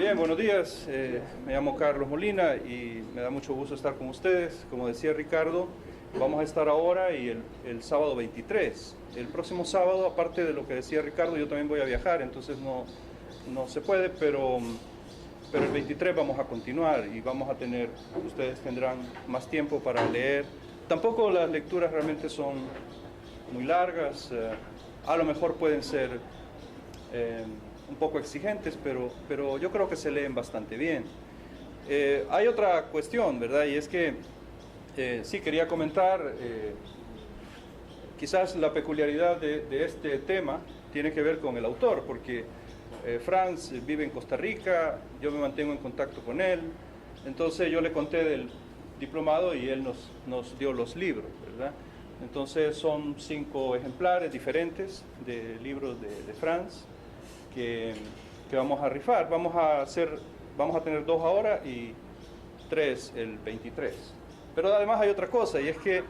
Bien, buenos días. Me llamo Carlos Molina y me da mucho gusto estar con ustedes. Como decía Ricardo, vamos a estar ahora y el sábado 23. El próximo sábado, aparte de lo que decía Ricardo, yo también voy a viajar, entonces no se puede, pero el 23 vamos a continuar y vamos a tener, ustedes tendrán más tiempo para leer. Tampoco las lecturas realmente son muy largas, a lo mejor pueden ser un poco exigentes, pero yo creo que se leen bastante bien. Hay otra cuestión, ¿verdad? Y es que sí quería comentar, quizás la peculiaridad de este tema tiene que ver con el autor, porque Franz vive en Costa Rica, yo me mantengo en contacto con él, entonces yo le conté del diplomado y él nos dio los libros, ¿verdad? Entonces son 5 ejemplares diferentes de libros de Franz que vamos a rifar. Vamos a tener 2 ahora y 3 el 23. Pero además hay otra cosa, y es que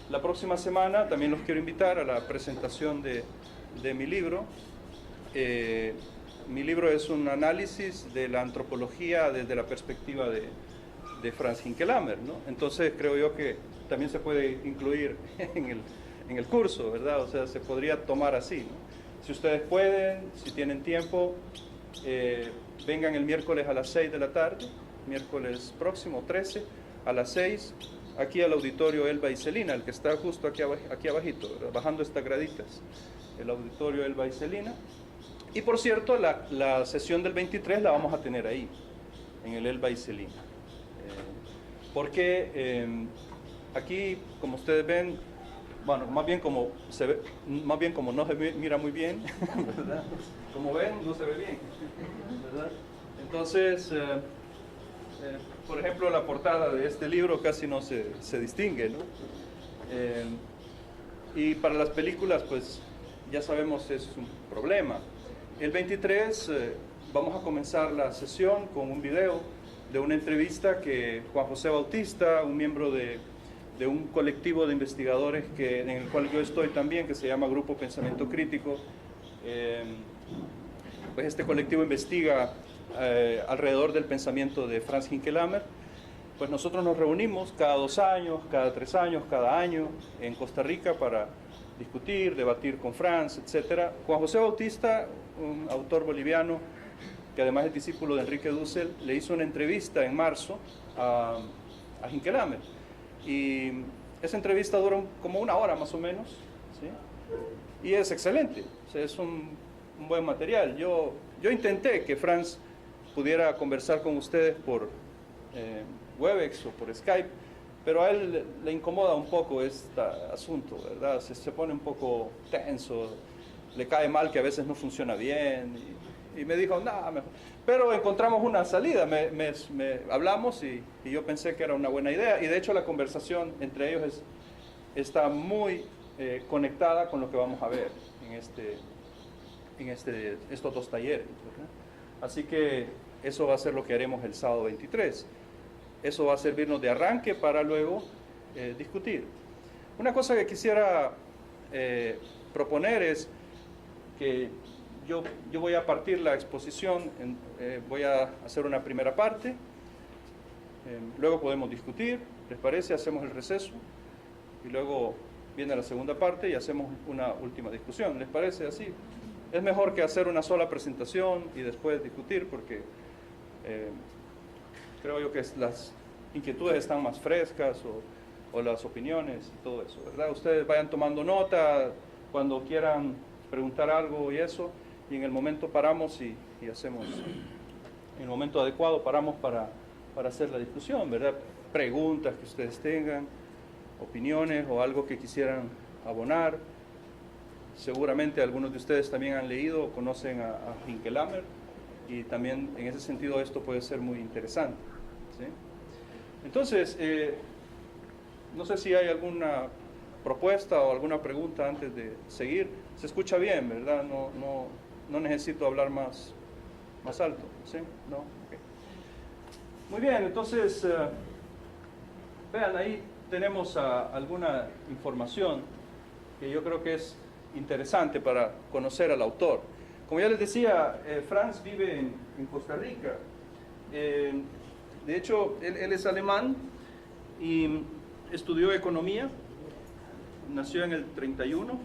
la próxima semana también los quiero invitar a la presentación de mi libro. Mi libro es un análisis de la antropología desde la perspectiva de Franz Hinkelamer, ¿no? Entonces creo yo que también se puede incluir en el curso, ¿verdad? O sea, se podría tomar así, ¿no? Si ustedes pueden, si tienen tiempo, vengan el miércoles a las 6 de la tarde, miércoles próximo, 13, a las 6, aquí al auditorio Elba y Celina, el que está justo aquí abajito, ¿verdad? Bajando estas graditas, el auditorio Elba y Celina. Y por cierto, la sesión del 23 la vamos a tener ahí, en el Elba y Celina. Porque aquí, como ustedes ven, bueno, más bien como no se mira muy bien, ¿verdad? Como ven, no se ve bien, ¿verdad? Entonces, por ejemplo, la portada de este libro casi no se distingue, ¿no? Y para las películas, pues, ya sabemos es un problema. El 23 vamos a comenzar la sesión con un video de una entrevista que Juan José Bautista, un miembro de un colectivo de investigadores en el cual yo estoy también, que se llama Grupo Pensamiento Crítico. Pues este colectivo investiga alrededor del pensamiento de Franz Hinkelamer. Pues nosotros nos reunimos cada 2 años, cada 3 años, cada año en Costa Rica para discutir, debatir con Franz, etc. Juan José Bautista, un autor boliviano que además es discípulo de Enrique Dussel, le hizo una entrevista en marzo a Hinkelamer. Y esa entrevista dura como 1 hora más o menos, ¿sí? Y es excelente, o sea, es un buen material. Yo intenté que Franz pudiera conversar con ustedes por Webex o por Skype, pero a él le incomoda un poco este asunto, ¿verdad? Se pone un poco tenso, le cae mal que a veces no funciona bien, y me dijo, nada, mejor. Pero encontramos una salida, hablamos y yo pensé que era una buena idea, y de hecho la conversación entre ellos está muy conectada con lo que vamos a ver en estos 2 talleres, ¿verdad? Así que eso va a ser lo que haremos el sábado 23. Eso va a servirnos de arranque para luego discutir. Una cosa que quisiera proponer es que yo voy a partir la exposición, voy a hacer una primera parte, luego podemos discutir, ¿les parece? Hacemos el receso y luego viene la segunda parte y hacemos una última discusión, ¿les parece así? Es mejor que hacer una sola presentación y después discutir, porque creo yo que las inquietudes están más frescas o las opiniones y todo eso, ¿verdad? Ustedes vayan tomando nota cuando quieran preguntar algo y eso, y en el momento paramos y hacemos, en el momento adecuado paramos para hacer la discusión, ¿verdad? Preguntas que ustedes tengan, opiniones o algo que quisieran abonar. Seguramente algunos de ustedes también han leído o conocen a Hinkelamer, y también en ese sentido esto puede ser muy interesante, ¿sí? Entonces, no sé si hay alguna propuesta o alguna pregunta antes de seguir. Se escucha bien, ¿verdad? No necesito hablar más alto, ¿sí? ¿No? Okay. Muy bien, entonces, vean, ahí tenemos alguna información que yo creo que es interesante para conocer al autor. Como ya les decía, Franz vive en Costa Rica, De hecho, él es alemán y estudió economía, nació en el 31,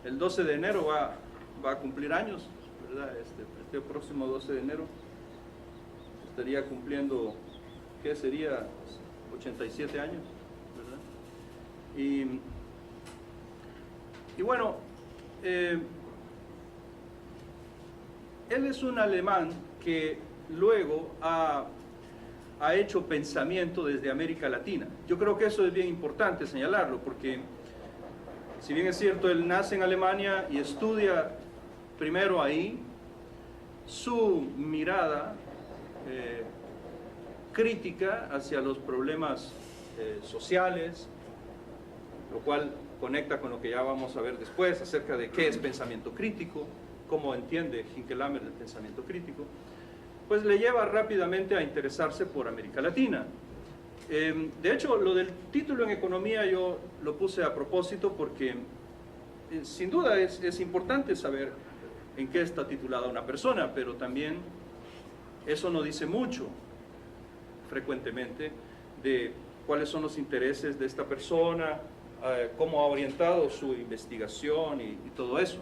el 12 de enero va a cumplir años, ¿verdad? Este próximo 12 de enero estaría cumpliendo, ¿qué sería? 87 años, ¿verdad? Y bueno, él es un alemán que luego ha hecho pensamiento desde América Latina. Yo creo que eso es bien importante señalarlo, porque si bien es cierto, él nace en Alemania y estudia primero ahí, su mirada crítica hacia los problemas sociales, lo cual conecta con lo que ya vamos a ver después acerca de qué es pensamiento crítico, cómo entiende Hinkelhammer el pensamiento crítico, pues le lleva rápidamente a interesarse por América Latina. De hecho, lo del título en economía yo lo puse a propósito porque sin duda es importante saber en qué está titulada una persona, pero también eso no dice mucho frecuentemente de cuáles son los intereses de esta persona, cómo ha orientado su investigación y todo eso.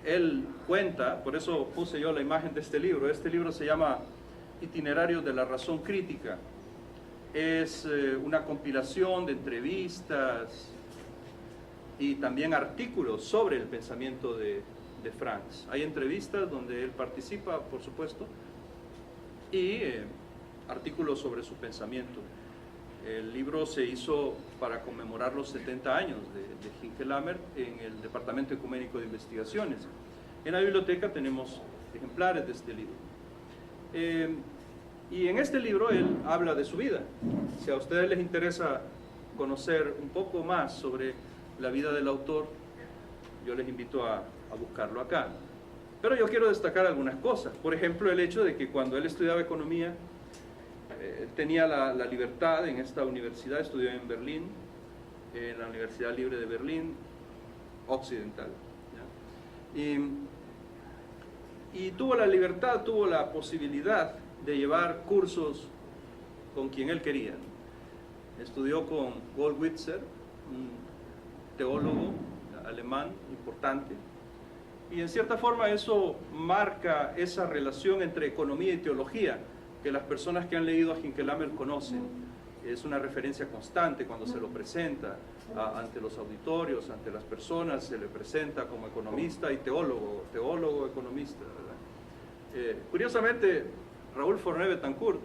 Él cuenta, por eso puse yo la imagen de este libro se llama Itinerarios de la razón crítica. Es una compilación de entrevistas y también artículos sobre el pensamiento de Franz. Hay entrevistas donde él participa, por supuesto, y artículos sobre su pensamiento. El libro se hizo para conmemorar los 70 años de Hinkelhammer en el Departamento Ecuménico de Investigaciones. En la biblioteca tenemos ejemplares de este libro. Y en este libro él habla de su vida. Si a ustedes les interesa conocer un poco más sobre la vida del autor, yo les invito a buscarlo acá. Pero yo quiero destacar algunas cosas. Por ejemplo, el hecho de que cuando él estudiaba economía, tenía la libertad en esta universidad, estudió en Berlín, en la Universidad Libre de Berlín Occidental, ¿ya? Y tuvo la libertad, tuvo la posibilidad de llevar cursos con quien él quería. Estudió con Goldwitzer, un teólogo alemán importante, y en cierta forma eso marca esa relación entre economía y teología que las personas que han leído a Hinkelhammer conocen. Es una referencia constante cuando se lo presenta ante los auditorios, ante las personas, se le presenta como economista y teólogo, economista, ¿verdad? Curiosamente, Raúl Forné Betancourt,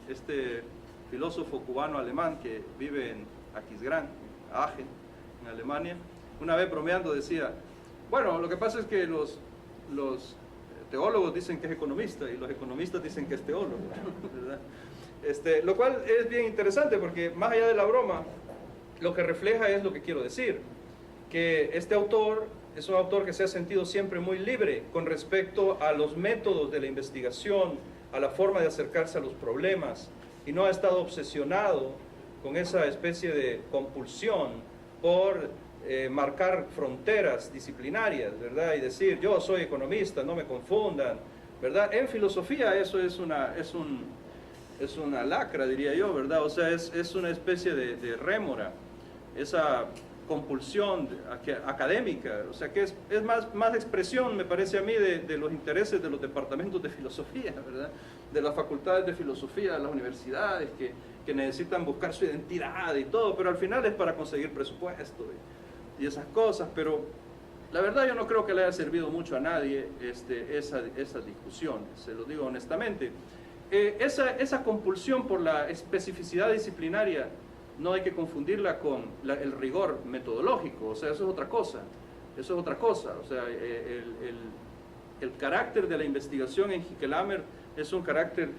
este filósofo cubano-alemán que vive en Aquisgrán, Aachen, en Alemania, una vez bromeando decía, bueno, lo que pasa es que los teólogos dicen que es economista y los economistas dicen que es teólogo, ¿verdad? Lo cual es bien interesante porque más allá de la broma, lo que refleja es lo que quiero decir, que este autor es un autor que se ha sentido siempre muy libre con respecto a los métodos de la investigación, a la forma de acercarse a los problemas, y no ha estado obsesionado con esa especie de compulsión por marcar fronteras disciplinarias, ¿verdad? Y decir, yo soy economista, no me confundan, ¿verdad? En filosofía eso es una lacra, diría yo, ¿verdad? O sea, es una especie de rémora, esa compulsión académica, o sea, que es más expresión, me parece a mí, de los intereses de los departamentos de filosofía, ¿verdad? De las facultades de filosofía, de las universidades, que necesitan buscar su identidad y todo, pero al final es para conseguir presupuesto y esas cosas, pero la verdad yo no creo que le haya servido mucho a nadie esas discusiones, se lo digo honestamente. Esa compulsión por la especificidad disciplinaria no hay que confundirla con el rigor metodológico, o sea, eso es otra cosa, o sea, el carácter de la investigación en Hinkelhammer es un carácter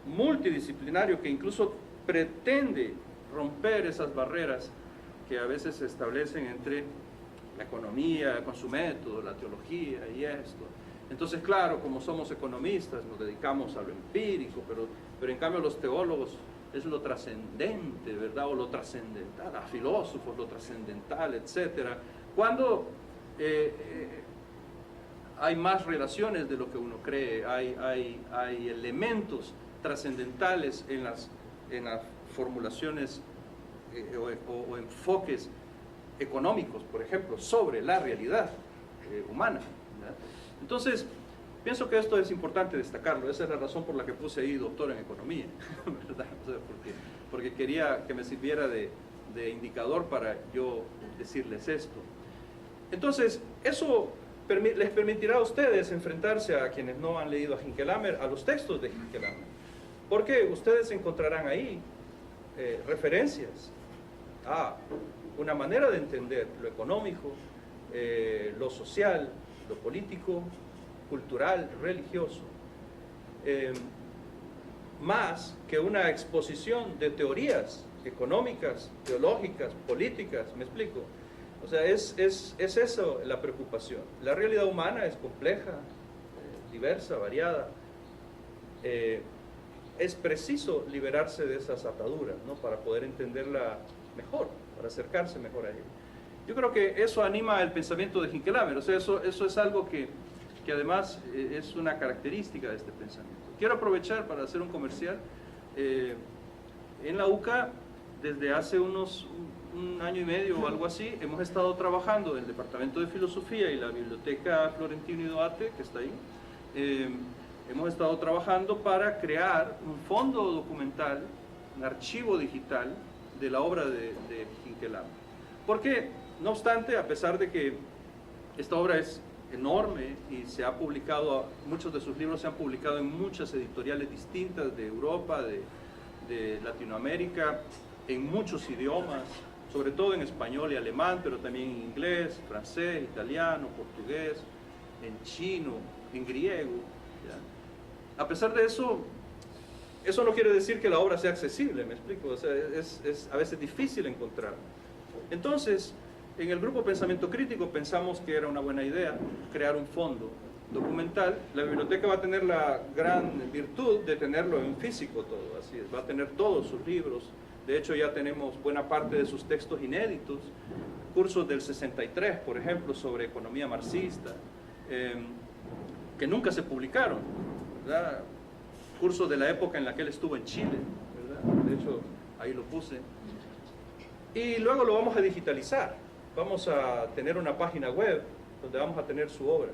multidisciplinario que incluso pretende romper esas barreras que a veces se establecen entre la economía con su método, la teología y esto. Entonces, claro, como somos economistas, nos dedicamos a lo empírico, pero en cambio los teólogos es lo trascendente, ¿verdad? O lo trascendental, a filósofos lo trascendental, etc. Cuando hay más relaciones de lo que uno cree, hay elementos trascendentales en las formulaciones o enfoques económicos, por ejemplo, sobre la realidad humana, ¿verdad? Entonces, pienso que esto es importante destacarlo. Esa es la razón por la que puse ahí doctor en economía, ¿verdad? O sea, porque quería que me sirviera de indicador para yo decirles esto. Entonces, eso les permitirá a ustedes enfrentarse, a quienes no han leído a Hinckelhammer, a los textos de Hinckelhammer, porque ustedes encontrarán ahí referencias a una manera de entender lo económico, lo social, lo político, cultural, religioso, más que una exposición de teorías económicas, teológicas, políticas. ¿Me explico? O sea, es eso la preocupación. La realidad humana es compleja, diversa, variada. Es preciso liberarse de esas ataduras, ¿no?, para poder entenderla mejor, para acercarse mejor a ella. Yo creo que eso anima el pensamiento de Hinckelhammer. O sea, eso es algo que además es una característica de este pensamiento. Quiero aprovechar para hacer un comercial. En la UCA, desde hace un año y medio o algo así, hemos estado trabajando en el Departamento de Filosofía y la Biblioteca Florentino y Duarte, que está ahí. Hemos estado trabajando para crear un fondo documental, un archivo digital de la obra de Hinckelhammer. Porque, no obstante, a pesar de que esta obra es enorme y se ha publicado, muchos de sus libros se han publicado en muchas editoriales distintas de Europa, de Latinoamérica, en muchos idiomas, sobre todo en español y alemán, pero también en inglés, francés, italiano, portugués, en chino, en griego, ¿ya? A pesar de eso, eso no quiere decir que la obra sea accesible, ¿me explico? O sea, es a veces difícil encontrar. Entonces, en el grupo Pensamiento Crítico pensamos que era una buena idea crear un fondo documental. La biblioteca va a tener la gran virtud de tenerlo en físico todo, así es, va a tener todos sus libros. De hecho, ya tenemos buena parte de sus textos inéditos, cursos del 63, por ejemplo, sobre economía marxista, que nunca se publicaron, ¿verdad? Cursos de la época en la que él estuvo en Chile, ¿verdad? De hecho, ahí lo puse. Y luego lo vamos a digitalizar. Vamos a tener una página web donde vamos a tener su obra.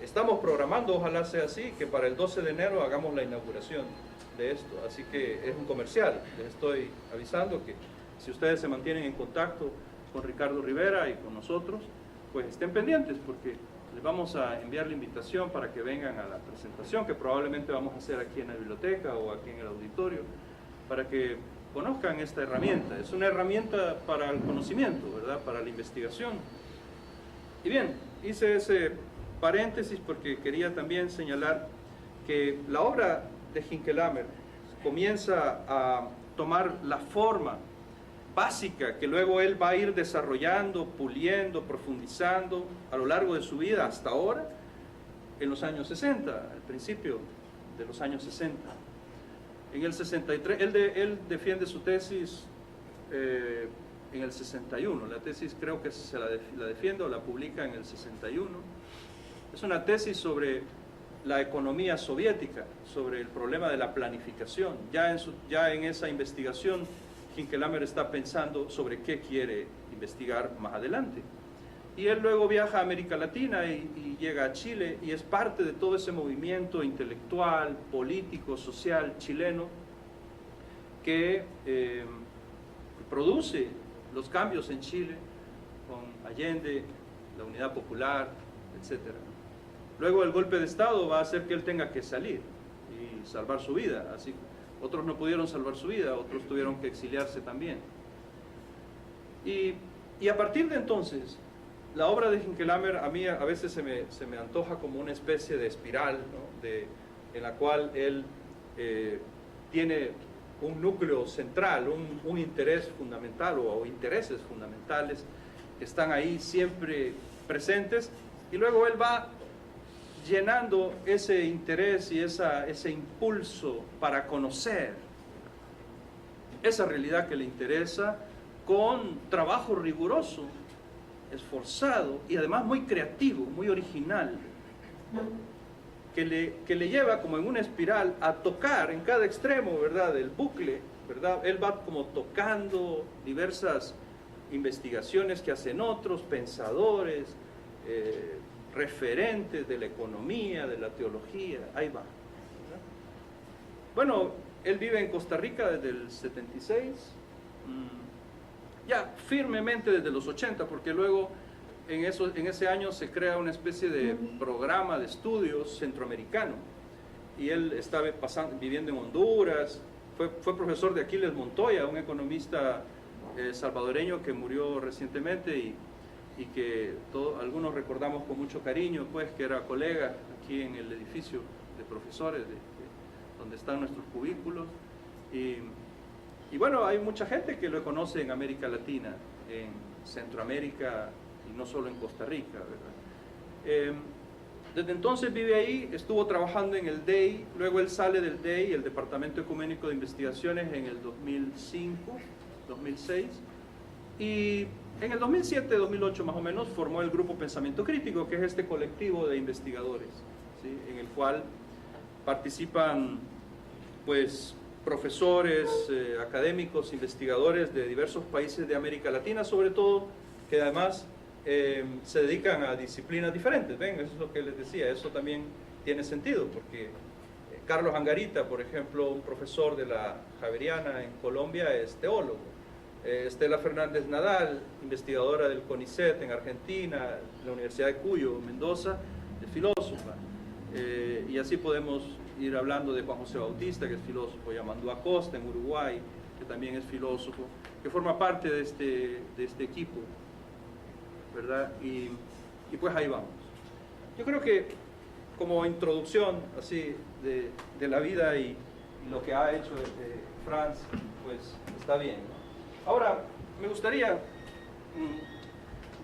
Estamos programando, ojalá sea así, que para el 12 de enero hagamos la inauguración de esto. Así que es un comercial. Les estoy avisando que si ustedes se mantienen en contacto con Ricardo Rivera y con nosotros, pues estén pendientes, porque les vamos a enviar la invitación para que vengan a la presentación que probablemente vamos a hacer aquí en la biblioteca o aquí en el auditorio, para que conozcan esta herramienta. Es una herramienta para el conocimiento, ¿verdad?, para la investigación. Y bien, hice ese paréntesis porque quería también señalar que la obra de Hinckelhammer comienza a tomar la forma básica que luego él va a ir desarrollando, puliendo, profundizando a lo largo de su vida hasta ahora, en los años 60, al principio de los años 60. En el 63, él defiende su tesis en el 61, la tesis creo que la defiende o la publica en el 61. Es una tesis sobre la economía soviética, sobre el problema de la planificación. Ya en esa investigación, Hinckelhammer está pensando sobre qué quiere investigar más adelante. Y él luego viaja a América Latina y llega a Chile y es parte de todo ese movimiento intelectual, político, social chileno que produce los cambios en Chile con Allende, la Unidad Popular, etc. Luego el golpe de Estado va a hacer que él tenga que salir y salvar su vida. Así, otros no pudieron salvar su vida, otros tuvieron que exiliarse también. Y a partir de entonces, la obra de Hinckelhammer a mí a veces se me antoja como una especie de espiral, ¿no?, en la cual él tiene un núcleo central, un interés fundamental o intereses fundamentales que están ahí siempre presentes, y luego él va llenando ese interés y ese impulso para conocer esa realidad que le interesa con trabajo riguroso esforzado y además muy creativo, muy original, que le lleva como en una espiral a tocar en cada extremo, ¿verdad?, del bucle, ¿verdad? Él va como tocando diversas investigaciones que hacen otros pensadores, referentes de la economía, de la teología, ahí va, ¿verdad? Bueno, él vive en Costa Rica desde el 76, ya firmemente desde los 80, porque luego en ese año se crea una especie de programa de estudios centroamericano, y él estaba viviendo en Honduras, fue profesor de Aquiles Montoya, un economista salvadoreño que murió recientemente y que algunos recordamos con mucho cariño, pues, que era colega aquí en el edificio de profesores donde están nuestros cubículos, y bueno, hay mucha gente que lo conoce en América Latina, en Centroamérica y no solo en Costa Rica, ¿verdad? Desde entonces vive ahí, estuvo trabajando en el DEI, luego él sale del DEI, el Departamento Ecuménico de Investigaciones, en el 2005, 2006, y en el 2007, 2008 más o menos, formó el Grupo Pensamiento Crítico, que es este colectivo de investigadores, ¿sí?, en el cual participan, pues, profesores, académicos, investigadores de diversos países de América Latina, sobre todo, que además se dedican a disciplinas diferentes. Ven, eso es lo que les decía, eso también tiene sentido, porque Carlos Angarita, por ejemplo, un profesor de la Javeriana en Colombia, es teólogo. Estela Fernández Nadal, investigadora del CONICET en Argentina, la Universidad de Cuyo, Mendoza, es filósofa. Y así podemos ir hablando de Juan José Bautista, que es filósofo, Yamandu Acosta en Uruguay, que también es filósofo, que forma parte de este equipo, ¿verdad? Y pues ahí vamos. Yo creo que como introducción así de la vida y lo que ha hecho Franz, pues está bien, ¿no? Ahora, me gustaría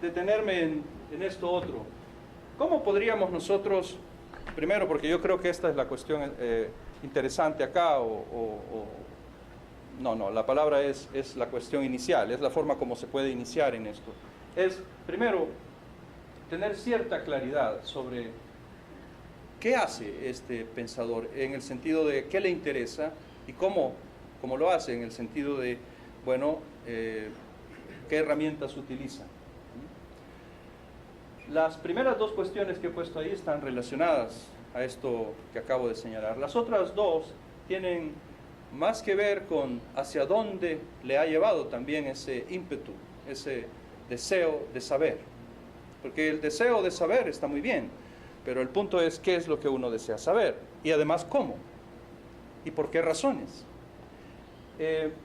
detenerme en esto otro. ¿Cómo podríamos nosotros, primero, porque yo creo que esta es la cuestión interesante acá, no, la palabra es la cuestión inicial, es la forma como se puede iniciar en esto. Es, primero, tener cierta claridad sobre qué hace este pensador, en el sentido de qué le interesa y cómo lo hace, en el sentido de, bueno, qué herramientas utiliza. Las primeras dos cuestiones que he puesto ahí están relacionadas a esto que acabo de señalar. Las otras dos tienen más que ver con hacia dónde le ha llevado también ese ímpetu, ese deseo de saber. Porque el deseo de saber está muy bien, pero el punto es qué es lo que uno desea saber y además cómo y por qué razones.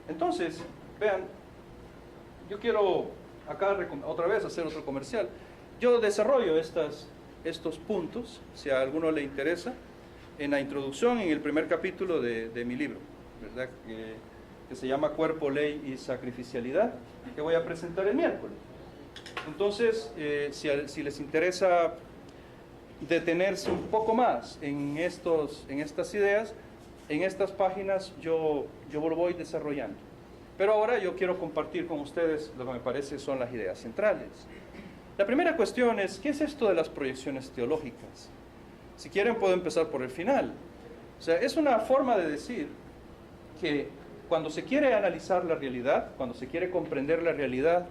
Entonces, vean, yo quiero acá otra vez hacer otro comercial. Yo desarrollo estos puntos, si a alguno le interesa, en la introducción, en el primer capítulo de mi libro, ¿verdad? Que se llama Cuerpo, Ley y Sacrificialidad, que voy a presentar el miércoles. Entonces, si les interesa detenerse un poco más en estas ideas, en estas páginas yo lo voy desarrollando. Pero ahora yo quiero compartir con ustedes lo que me parece son las ideas centrales. La primera cuestión es, ¿qué es esto de las proyecciones teológicas? Si quieren puedo empezar por el final. O sea, es una forma de decir que cuando se quiere analizar la realidad, cuando se quiere comprender la realidad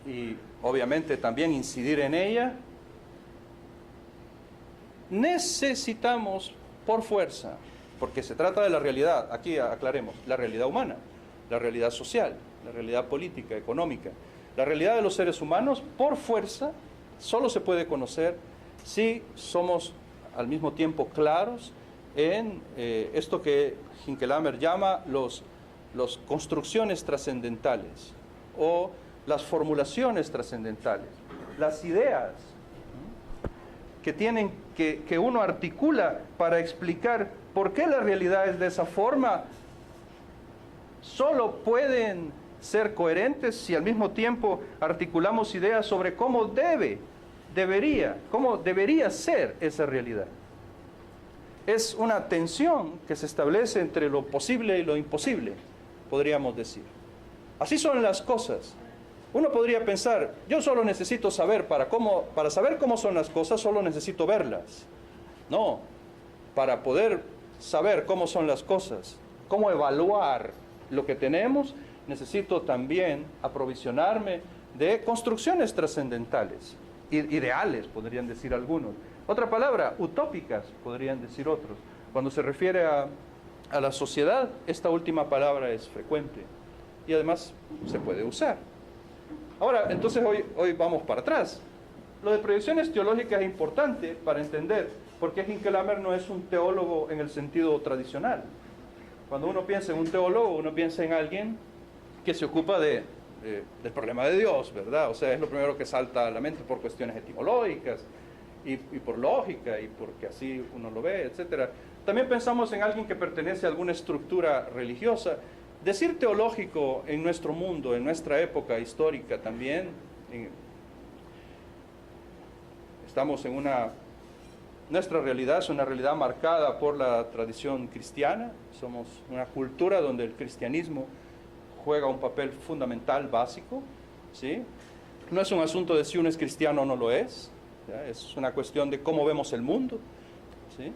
y obviamente también incidir en ella, necesitamos por fuerza, porque se trata de la realidad, aquí aclaremos, la realidad humana, la realidad social, la realidad política, económica, la realidad de los seres humanos, por fuerza, solo se puede conocer si somos al mismo tiempo claros en esto que Hinckelhammer llama los construcciones trascendentales o las formulaciones trascendentales, las ideas que uno articula para explicar por qué la realidad es de esa forma, solo pueden ser coherentes si al mismo tiempo articulamos ideas sobre cómo debería ser esa realidad. Es una tensión que se establece entre lo posible y lo imposible, podríamos decir. Así son las cosas, Uno podría pensar, yo solo necesito saber para saber cómo son las cosas, solo necesito verlas. No, para poder saber cómo son las cosas, cómo evaluar lo que tenemos, necesito también aprovisionarme de construcciones trascendentales, ideales, podrían decir algunos. Otra palabra, utópicas, podrían decir otros. Cuando se refiere a la sociedad, esta última palabra es frecuente y además se puede usar. Ahora, entonces hoy vamos para atrás. Lo de proyecciones teológicas es importante para entender por qué Hinckelammer no es un teólogo en el sentido tradicional. Cuando uno piensa en un teólogo, uno piensa en alguien que se ocupa del problema de Dios, ¿verdad? O sea, es lo primero que salta a la mente por cuestiones etimológicas y por lógica y porque así uno lo ve, etc. También pensamos en alguien que pertenece a alguna estructura religiosa. Decir teológico en nuestro mundo, en nuestra época histórica también, estamos en nuestra realidad es una realidad marcada por la tradición cristiana, somos una cultura donde el cristianismo juega un papel fundamental, básico, ¿sí? No es un asunto de si uno es cristiano o no lo es, ¿ya? Es una cuestión de cómo vemos el mundo, ¿sí?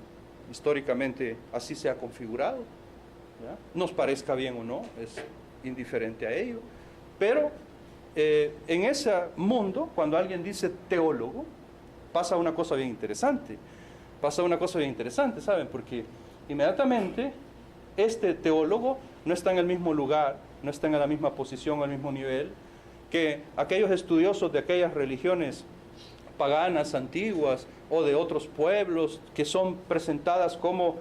Históricamente así se ha configurado, ¿ya? Nos parezca bien o no, es indiferente a ello, pero en ese mundo, cuando alguien dice teólogo, pasa una cosa bien interesante, ¿saben? Porque inmediatamente este teólogo no está en el mismo lugar, no está en la misma posición, al mismo nivel, que aquellos estudiosos de aquellas religiones paganas, antiguas, o de otros pueblos, que son presentadas como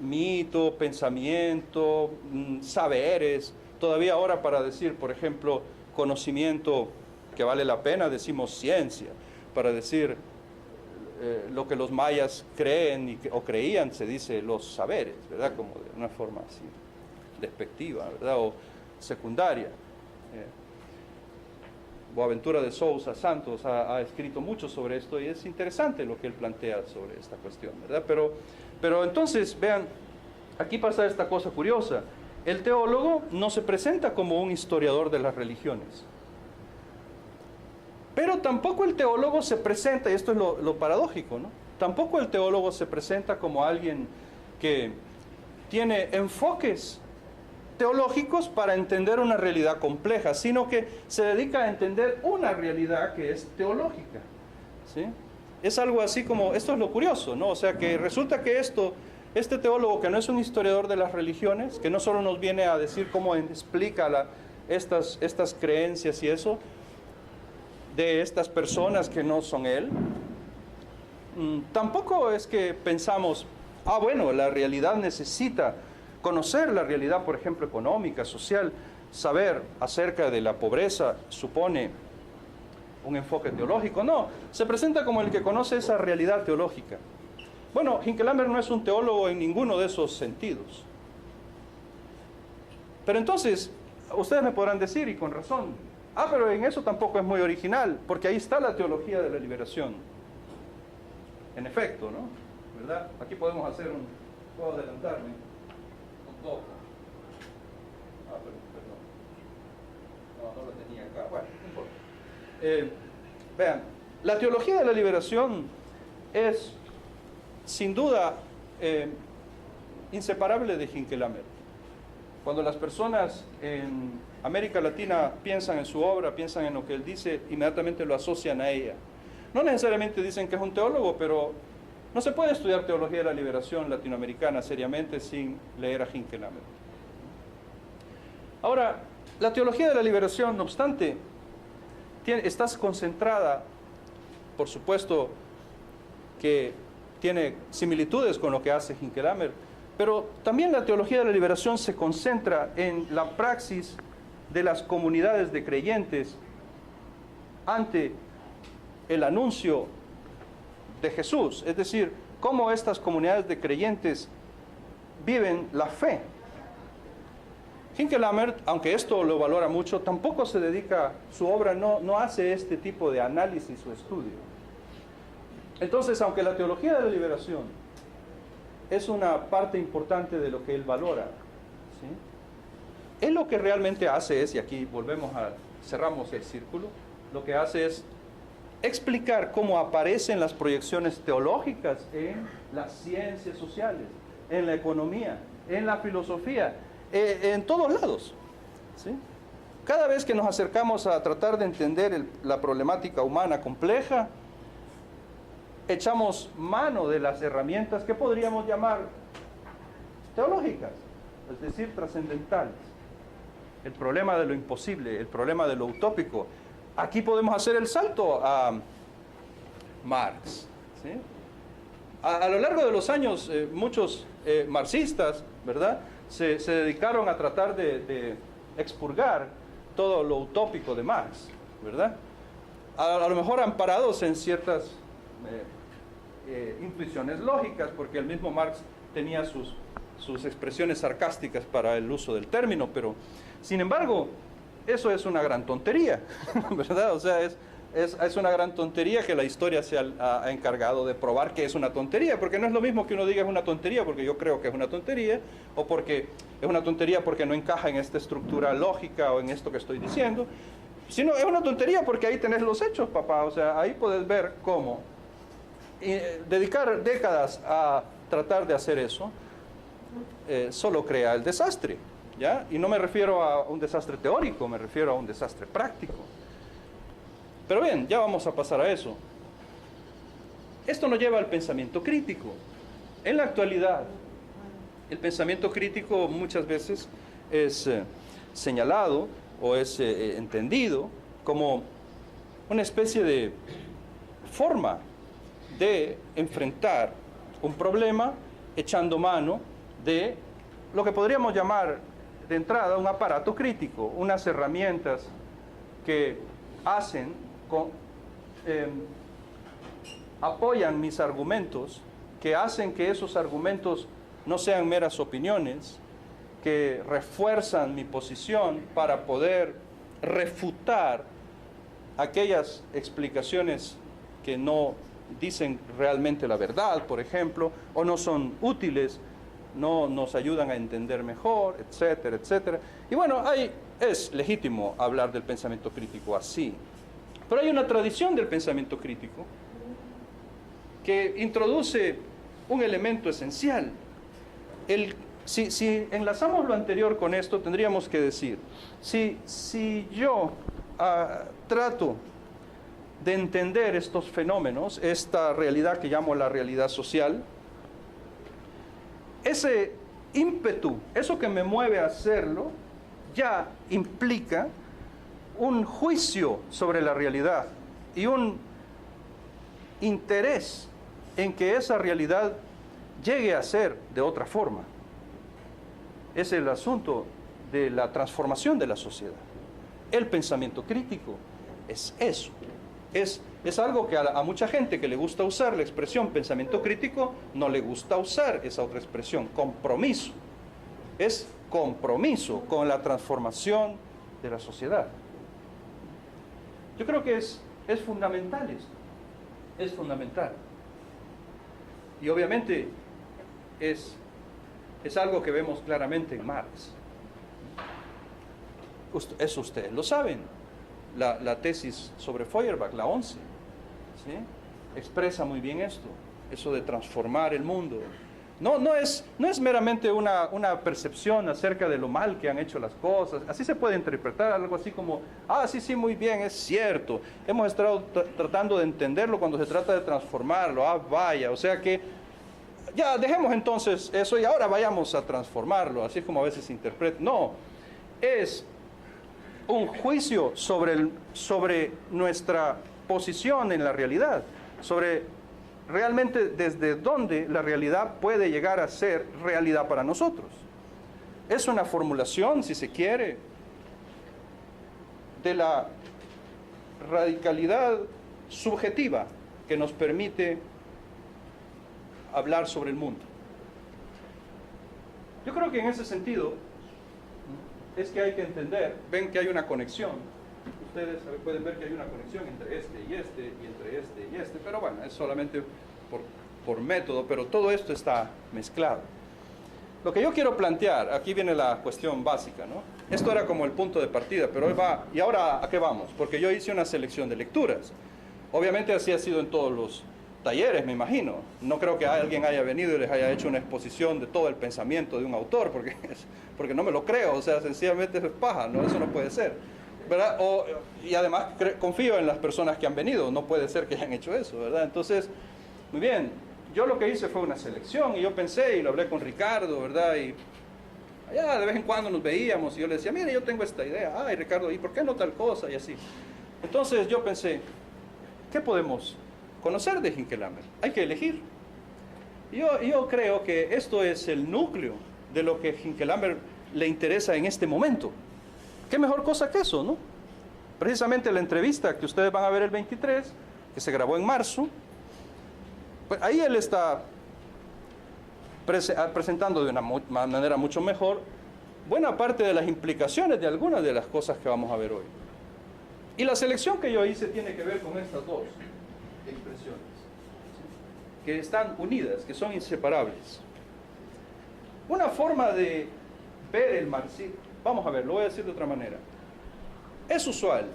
mito, pensamiento, saberes. Todavía ahora para decir, por ejemplo, conocimiento que vale la pena, decimos ciencia. Para decir lo que los mayas creen o creían, se dice los saberes, ¿verdad? Como de una forma así despectiva, ¿verdad? O secundaria. Boaventura de Sousa Santos ha escrito mucho sobre esto y es interesante lo que él plantea sobre esta cuestión, ¿verdad? Pero entonces, vean, aquí pasa esta cosa curiosa. El teólogo no se presenta como un historiador de las religiones. Pero tampoco el teólogo se presenta, y esto es lo paradójico, ¿no? Tampoco el teólogo se presenta como alguien que tiene enfoques teológicos para entender una realidad compleja, sino que se dedica a entender una realidad que es teológica, ¿sí? Es algo así como, esto es lo curioso, ¿no? O sea que resulta que este teólogo que no es un historiador de las religiones, que no solo nos viene a decir cómo explica estas creencias y eso, de estas personas que no son él, tampoco es que pensamos, bueno, la realidad necesita conocer la realidad, por ejemplo, económica, social, saber acerca de la pobreza supone un enfoque teológico. No, se presenta como el que conoce esa realidad teológica. Bueno, Hinckelammer no es un teólogo en ninguno de esos sentidos. Pero entonces, ustedes me podrán decir, y con razón, pero en eso tampoco es muy original, porque ahí está la teología de la liberación. En efecto, ¿no? ¿Verdad? Aquí podemos hacer puedo adelantarme un poco. Perdón. No lo tenía acá. Bueno, no importa. Vean, la teología de la liberación es, sin duda, inseparable de Hinckelammer. Cuando las personas en América Latina piensan en su obra, piensan en lo que él dice, inmediatamente lo asocian a ella. No necesariamente dicen que es un teólogo, pero no se puede estudiar teología de la liberación latinoamericana seriamente sin leer a Hinckelammer. Ahora, la teología de la liberación, no obstante, está concentrada, por supuesto, que tiene similitudes con lo que hace Hinckelammer, pero también la teología de la liberación se concentra en la praxis de las comunidades de creyentes ante el anuncio de Jesús, es decir, cómo estas comunidades de creyentes viven la fe. Hinckelammer, aunque esto lo valora mucho, tampoco se dedica, su obra no hace este tipo de análisis o estudio. Entonces, aunque la teología de la liberación es una parte importante de lo que él valora, ¿sí? Él lo que realmente hace es, y aquí volvemos a cerramos el círculo, lo que hace es explicar cómo aparecen las proyecciones teológicas en las ciencias sociales, en la economía, en la filosofía, en todos lados, ¿sí? Cada vez que nos acercamos a tratar de entender la problemática humana compleja, echamos mano de las herramientas que podríamos llamar teológicas, es decir, trascendentales. El problema de lo imposible, el problema de lo utópico. Aquí podemos hacer el salto a Marx, ¿sí? A lo largo de los años, muchos marxistas, ¿verdad?, se dedicaron a tratar de expurgar todo lo utópico de Marx, ¿verdad? A lo mejor amparados en ciertas intuiciones lógicas, porque el mismo Marx tenía sus expresiones sarcásticas para el uso del término, pero sin embargo, eso es una gran tontería, ¿verdad? O sea, es una gran tontería que la historia se ha encargado de probar que es una tontería, porque no es lo mismo que uno diga es una tontería porque yo creo que es una tontería, o porque es una tontería porque no encaja en esta estructura lógica o en esto que estoy diciendo, sino es una tontería porque ahí tenés los hechos, papá. O sea, ahí puedes ver cómo dedicar décadas a tratar de hacer eso solo crea el desastre, ¿ya? Y no me refiero a un desastre teórico, me refiero a un desastre práctico. Pero bien, ya vamos a pasar a eso. Esto nos lleva al pensamiento crítico. En la actualidad, el pensamiento crítico muchas veces es señalado o es entendido como una especie de forma de enfrentar un problema echando mano de lo que podríamos llamar de entrada un aparato crítico, unas herramientas que apoyan mis argumentos, que hacen que esos argumentos no sean meras opiniones, que refuerzan mi posición para poder refutar aquellas explicaciones que no dicen realmente la verdad, por ejemplo, o no son útiles, no nos ayudan a entender mejor, etcétera, etcétera. Y bueno, es legítimo hablar del pensamiento crítico así, pero hay una tradición del pensamiento crítico que introduce un elemento esencial. Si enlazamos lo anterior con esto, tendríamos que decir, si yo trato de entender estos fenómenos, esta realidad que llamo la realidad social, ese ímpetu, eso que me mueve a hacerlo, ya implica un juicio sobre la realidad y un interés en que esa realidad llegue a ser de otra forma. Es el asunto de la transformación de la sociedad. El pensamiento crítico es eso. Es algo que a mucha gente que le gusta usar la expresión pensamiento crítico, no le gusta usar esa otra expresión, compromiso. Es compromiso con la transformación de la sociedad. Yo creo que es fundamental esto. Es fundamental. Y obviamente es algo que vemos claramente en Marx. Eso ustedes lo saben. La tesis sobre Feuerbach, la 11, ¿sí?, expresa muy bien esto, eso de transformar el mundo. No es meramente una percepción acerca de lo mal que han hecho las cosas. Así se puede interpretar algo así como, sí, muy bien, es cierto. Hemos estado tratando de entenderlo cuando se trata de transformarlo. Vaya, o sea que ya dejemos entonces eso y ahora vayamos a transformarlo. Así es como a veces se interpreta. No, es un juicio sobre nuestra posición en la realidad, sobre realmente desde dónde la realidad puede llegar a ser realidad para nosotros. Es una formulación, si se quiere, de la radicalidad subjetiva que nos permite hablar sobre el mundo. Yo creo que en ese sentido es que hay que entender, ven que hay una conexión. Ustedes pueden ver que hay una conexión entre este y este, y entre este y este, pero bueno, es solamente por método, pero todo esto está mezclado. Lo que yo quiero plantear, aquí viene la cuestión básica, ¿no? Esto era como el punto de partida, pero hoy va, ¿y ahora a qué vamos? Porque yo hice una selección de lecturas. Obviamente así ha sido en todos los talleres, me imagino. No creo que alguien haya venido y les haya hecho una exposición de todo el pensamiento de un autor, porque no me lo creo, o sea, sencillamente es paja, ¿no? Eso no puede ser, ¿verdad? Y además confío en las personas que han venido, no puede ser que hayan hecho eso, ¿verdad? Entonces, muy bien, yo lo que hice fue una selección y yo pensé y lo hablé con Ricardo, ¿verdad? Y allá de vez en cuando nos veíamos y yo le decía, mire, yo tengo esta idea, ay Ricardo, ¿y por qué no tal cosa? Y así. Entonces yo pensé, ¿qué podemos conocer de Hinckelammer? Hay que elegir. Yo creo que esto es el núcleo de lo que Hinckelammer le interesa en este momento. ¿Qué mejor cosa que eso, no? Precisamente la entrevista que ustedes van a ver el 23, que se grabó en marzo, pues ahí él está presentando de una manera mucho mejor buena parte de las implicaciones de algunas de las cosas que vamos a ver hoy. Y la selección que yo hice tiene que ver con estas dos expresiones, ¿sí? Que están unidas, que son inseparables. Una forma de ver el marxismo, vamos a ver, lo voy a decir de otra manera. Es usual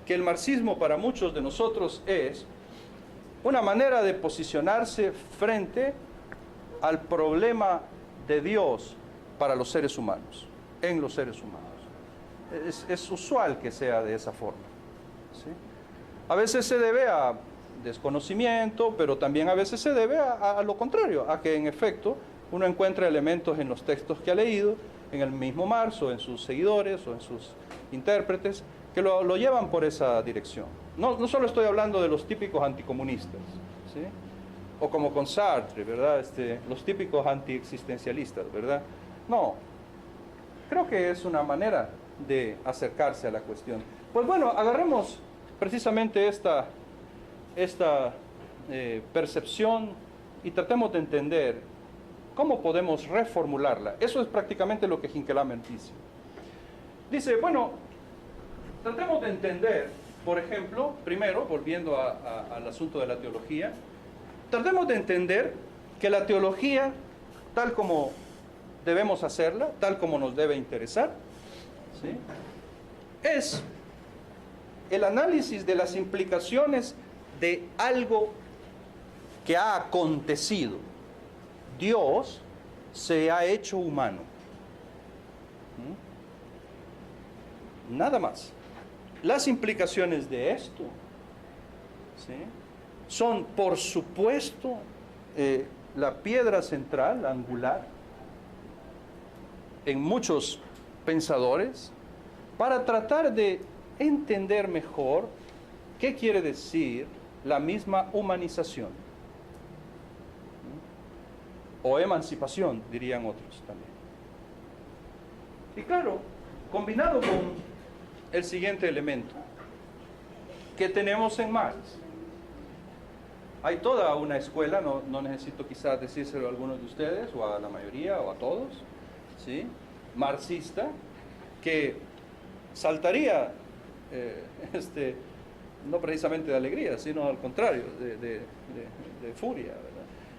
que el marxismo para muchos de nosotros es una manera de posicionarse frente al problema de Dios para los seres humanos, en los seres humanos. Es usual que sea de esa forma, ¿sí? A veces se debe a desconocimiento, pero también a veces se debe a lo contrario, a que en efecto uno encuentra elementos en los textos que ha leído, en el mismo Marx, o en sus seguidores, o en sus intérpretes, que lo llevan por esa dirección. No solo estoy hablando de los típicos anticomunistas, ¿sí? O como con Sartre, ¿verdad? Los típicos antiexistencialistas, ¿verdad? No, creo que es una manera de acercarse a la cuestión. Pues bueno, agarremos precisamente esta percepción y tratemos de entender cómo podemos reformularla. Eso es prácticamente lo que Hinckelammer dice. Dice, bueno, tratemos de entender, por ejemplo, primero, volviendo al asunto de la teología, tratemos de entender que la teología, tal como debemos hacerla, tal como nos debe interesar, ¿sí? Es el análisis de las implicaciones de algo que ha acontecido. Dios se ha hecho humano. Nada más. Las implicaciones de esto, ¿sí?, son, por supuesto, la piedra central, la angular, en muchos pensadores, para tratar de entender mejor qué quiere decir la misma humanización, o emancipación, dirían otros también. Y claro, combinado con el siguiente elemento que tenemos en Marx. Hay toda una escuela, no necesito quizás decírselo a algunos de ustedes, o a la mayoría, o a todos, ¿sí?, marxista, que saltaría, no precisamente de alegría, sino al contrario, de furia, ¿verdad?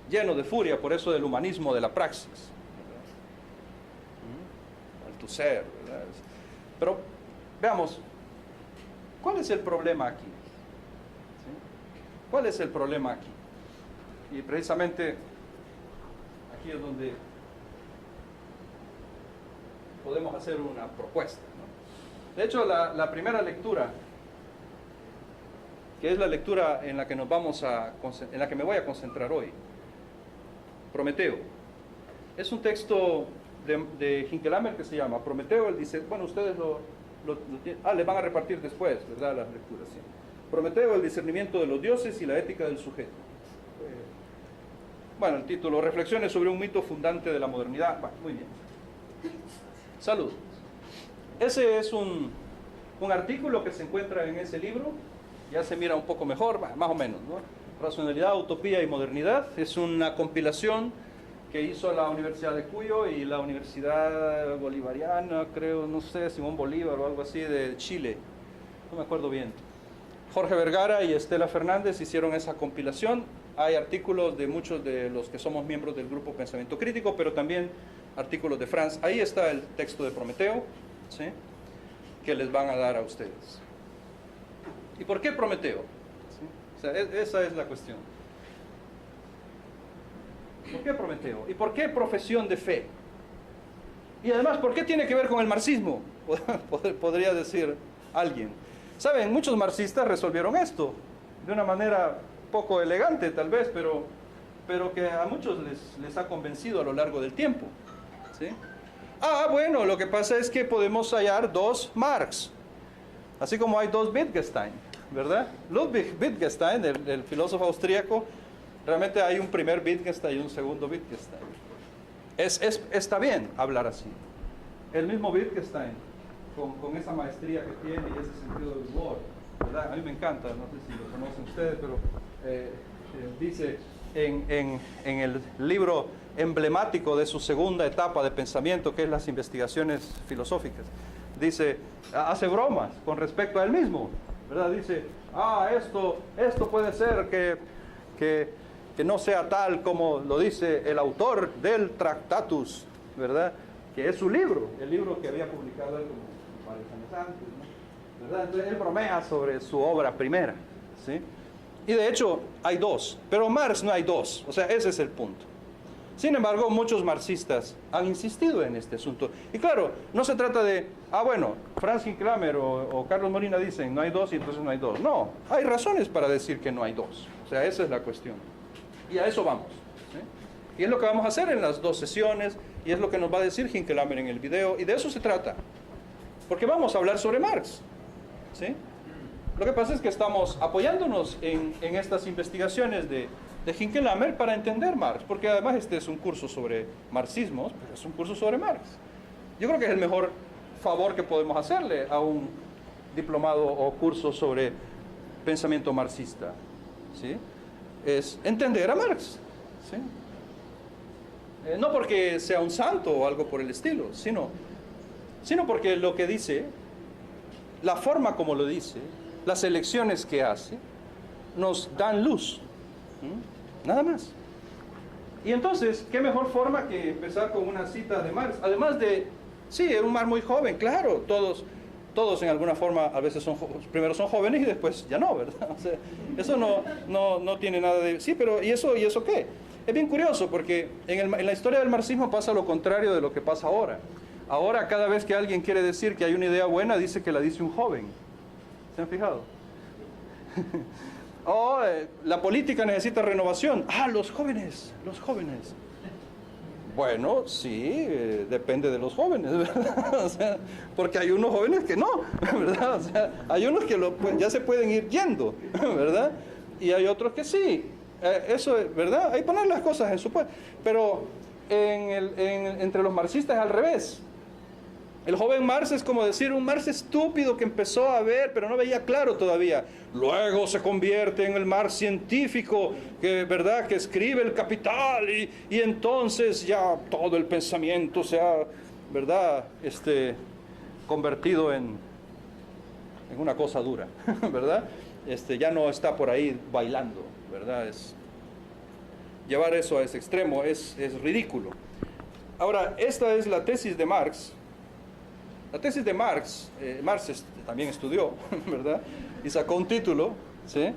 Lleno de furia por eso del humanismo de la praxis, ¿verdad? Althusser, ¿verdad? Pero veamos, ¿cuál es el problema aquí? ¿Sí? ¿Cuál es el problema aquí? Y precisamente aquí es donde podemos hacer una propuesta, ¿no? De hecho, la primera lectura, que es la lectura en la que en la que me voy a concentrar hoy, Prometeo, es un texto de Hinckelammer que se llama Prometeo. Él dice, bueno, ustedes les van a repartir después, ¿verdad?, las lecturas, ¿sí? Prometeo, el discernimiento de los dioses y la ética del sujeto. Bueno, el título, Reflexiones sobre un mito fundante de la modernidad. Bueno, muy bien. Salud. Ese es un artículo que se encuentra en ese libro. Ya se mira un poco mejor, más o menos, ¿no? Racionalidad, utopía y modernidad. Es una compilación que hizo la Universidad de Cuyo y la Universidad Bolivariana, creo, no sé, Simón Bolívar o algo así, de Chile. No me acuerdo bien. Jorge Vergara y Estela Fernández hicieron esa compilación hay artículos de muchos de los que somos miembros del grupo Pensamiento Crítico, pero también artículos de Franz. Ahí está el texto de Prometeo, ¿sí?, que les van a dar a ustedes. ¿Y por qué Prometeo? ¿Sí? O sea, esa es la cuestión. ¿Por qué Prometeo? ¿Y por qué profesión de fe? Y además, ¿por qué tiene que ver con el marxismo? Podría decir alguien. Saben, muchos marxistas resolvieron esto de una manera poco elegante tal vez, pero que a muchos les ha convencido a lo largo del tiempo, ¿sí? Bueno, lo que pasa es que podemos hallar dos Marx, así como hay dos Wittgenstein, ¿verdad? Ludwig Wittgenstein, el filósofo austríaco, realmente hay un primer Wittgenstein y un segundo Wittgenstein. Está bien hablar así. El mismo Wittgenstein, con esa maestría que tiene y ese sentido del humor, ¿verdad? A mí me encanta, no sé si lo conocen ustedes, pero dice en el libro emblemático de su segunda etapa de pensamiento, que es las investigaciones filosóficas, dice, hace bromas con respecto a él mismo, ¿verdad? Dice, esto puede ser que no sea tal como lo dice el autor del Tractatus, ¿verdad? Que es su libro, el libro que había publicado él como varios años antes, ¿no? ¿Verdad? Entonces él bromea sobre su obra primera, ¿sí? Y de hecho hay dos, pero Marx no hay dos, o sea, ese es el punto. Sin embargo, muchos marxistas han insistido en este asunto. Y claro, no se trata de, bueno, Franz Hincklamer o Carlos Molina dicen no hay dos y entonces no hay dos. No, hay razones para decir que no hay dos. O sea, esa es la cuestión. Y a eso vamos, ¿sí? Y es lo que vamos a hacer en las dos sesiones, y es lo que nos va a decir Hincklamer en el video, y de eso se trata. Porque vamos a hablar sobre Marx, ¿sí? Lo que pasa es que estamos apoyándonos en estas investigaciones de Hincklamer para entender Marx, porque además este es un curso sobre marxismos, pero es un curso sobre Marx. Yo creo que es el mejor favor que podemos hacerle a un diplomado o curso sobre pensamiento marxista, ¿sí? Es entender a Marx, ¿sí? No porque sea un santo o algo por el estilo, sino porque lo que dice, la forma como lo dice, las elecciones que hace, nos dan luz, nada más. Y entonces, ¿qué mejor forma que empezar con una cita de Marx? Además de, sí, era un Marx muy joven, claro, todos en alguna forma a veces primero son jóvenes y después ya no, ¿verdad? O sea, eso no tiene nada de... Sí, pero ¿y eso qué? Es bien curioso porque en la historia del marxismo pasa lo contrario de lo que pasa ahora. Ahora cada vez que alguien quiere decir que hay una idea buena, dice que la dice un joven. ¿Se han fijado? La política necesita renovación. Los jóvenes. Bueno, sí, depende de los jóvenes, ¿verdad? O sea, porque hay unos jóvenes que no, ¿verdad? O sea, hay unos que ya se pueden ir yendo, ¿verdad? Y hay otros que sí. Eso es, ¿verdad? Hay que poner las cosas en su puesto. Pero entre los marxistas es al revés. El joven Marx es como decir un Marx estúpido que empezó a ver, pero no veía claro todavía. Luego se convierte en el Marx científico, ¿verdad? Que escribe el Capital y entonces ya todo el pensamiento se ha, ¿verdad? Convertido en una cosa dura, ¿verdad? Ya no está por ahí bailando, ¿verdad? Llevar eso a ese extremo es ridículo. Ahora, esta es la tesis de Marx. La tesis de Marx, Marx también estudió, ¿verdad? Y sacó un título, ¿sí?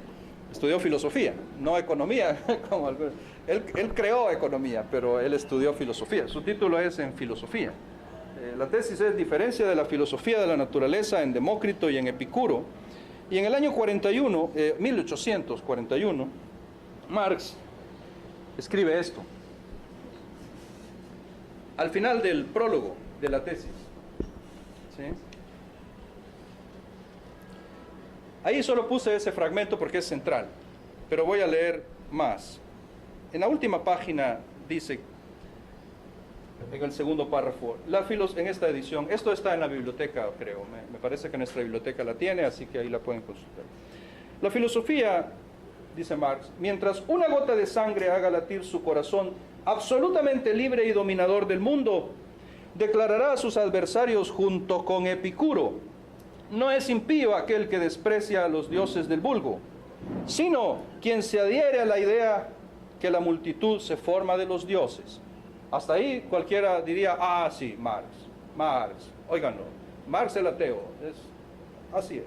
Estudió filosofía, no economía. Él creó economía, pero él estudió filosofía. Su título es en filosofía. La tesis es Diferencia de la filosofía de la naturaleza en Demócrito y en Epicuro. Y en el año 1841, Marx escribe esto. Al final del prólogo de la tesis. ¿Sí? Ahí solo puse ese fragmento porque es central, pero voy a leer más. En la última página dice, en el segundo párrafo, en esta edición, esto está en la biblioteca, creo, me parece que nuestra biblioteca la tiene, así que ahí la pueden consultar. La filosofía, dice Marx, mientras una gota de sangre haga latir su corazón absolutamente libre y dominador del mundo, declarará a sus adversarios junto con Epicuro: no es impío aquel que desprecia a los dioses del vulgo, sino quien se adhiere a la idea que la multitud se forma de los dioses. Hasta ahí cualquiera diría, ah, sí, Marx, óiganlo, Marx el ateo, así es.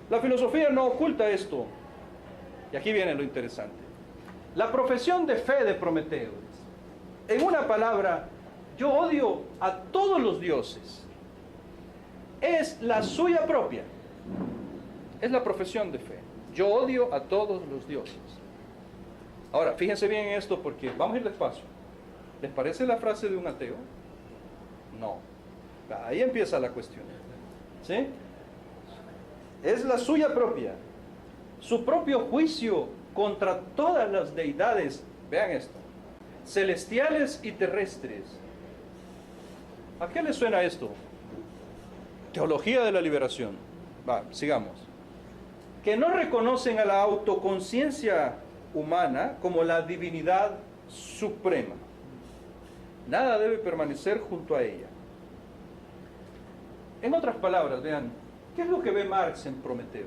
La filosofía no oculta esto, y aquí viene lo interesante. La profesión de fe de Prometeo, en una palabra, yo odio a todos los dioses, es la suya propia, es la profesión de fe. Yo odio a todos los dioses. Ahora, fíjense bien en esto porque vamos a ir despacio. ¿Les parece la frase de un ateo? No. Ahí empieza la cuestión. ¿Sí? Es la suya propia. Su propio juicio contra todas las deidades. Vean esto. Celestiales y terrestres. ¿A qué les suena esto? Teología de la liberación. Va, sigamos. Que no reconocen a la autoconciencia humana como la divinidad suprema. Nada debe permanecer junto a ella. En otras palabras, vean, ¿qué es lo que ve Marx en Prometeo?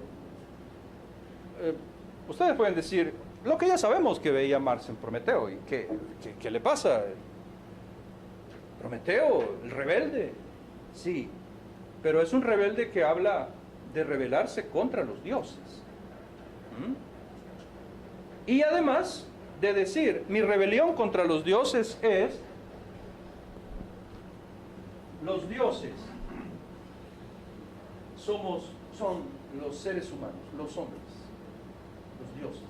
Ustedes pueden decir, lo que ya sabemos que veía Marx en Prometeo, ¿y qué le pasa? Prometeo, el rebelde, sí, pero es un rebelde que habla de rebelarse contra los dioses. Y además de decir, mi rebelión contra los dioses es, los dioses son los seres humanos, los hombres, los dioses.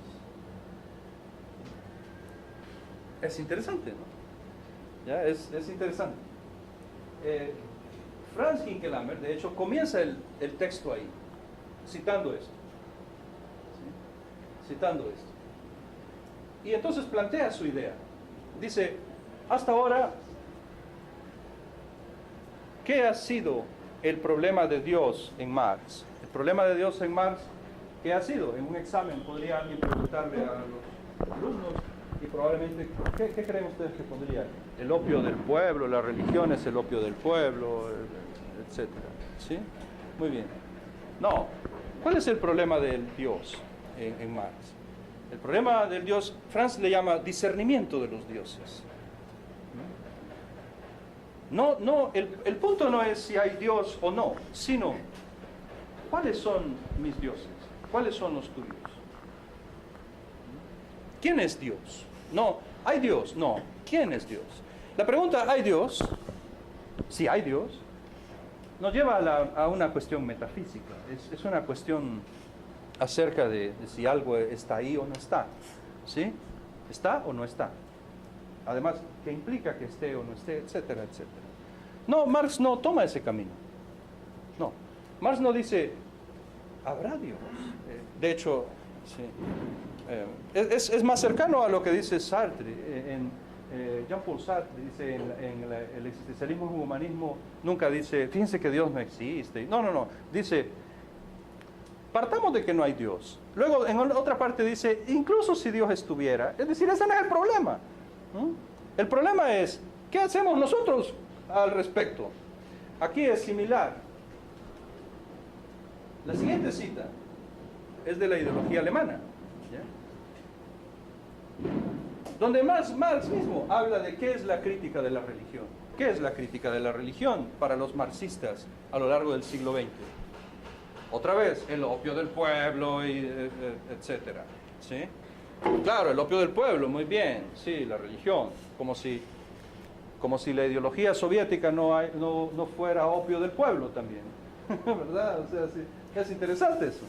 Es interesante, ¿no? ¿Ya? Es interesante. Franz Hinckelhammer, de hecho, comienza el texto ahí, citando esto. ¿Sí? Citando esto. Y entonces plantea su idea. Dice, hasta ahora, ¿qué ha sido el problema de Dios en Marx? El problema de Dios en Marx, ¿qué ha sido? En un examen podría alguien preguntarle a los alumnos y probablemente, ¿qué creen ustedes que pondría? El opio del pueblo, la religión es el opio del pueblo, etcétera. ¿Sí? Muy bien. No. ¿Cuál es el problema del Dios en Marx? El problema del Dios, Franz le llama discernimiento de los dioses. El punto no es si hay Dios o no, sino ¿cuáles son mis dioses? ¿Cuáles son los tuyos? ¿Quién es Dios? No, ¿hay Dios? No, ¿quién es Dios? La pregunta, ¿hay Dios? Si hay Dios, nos lleva a una cuestión metafísica, es una cuestión acerca de si algo está ahí o no está. ¿Sí? ¿Está o no está? Además, ¿qué implica que esté o no esté? Etcétera, etcétera. No, Marx no toma ese camino. No. Marx no dice, ¿habrá Dios? De hecho, sí, es más cercano a lo que dice Sartre. Jean-Paul Sartre dice en el existencialismo y el humanismo, nunca dice, fíjense que Dios no existe. No. Dice, partamos de que no hay Dios. Luego, en otra parte dice, incluso si Dios estuviera, es decir, ese no es el problema. El problema es, ¿qué hacemos nosotros al respecto? Aquí es similar. La siguiente cita es de la ideología alemana, ¿ya? Donde Marx mismo habla de qué es la crítica de la religión. ¿Qué es la crítica de la religión para los marxistas a lo largo del siglo XX? Otra vez, el opio del pueblo, etcétera. ¿Sí? Claro, el opio del pueblo, muy bien, sí, la religión, como si la ideología soviética no fuera opio del pueblo también, ¿verdad? O sea, sí, es interesante eso.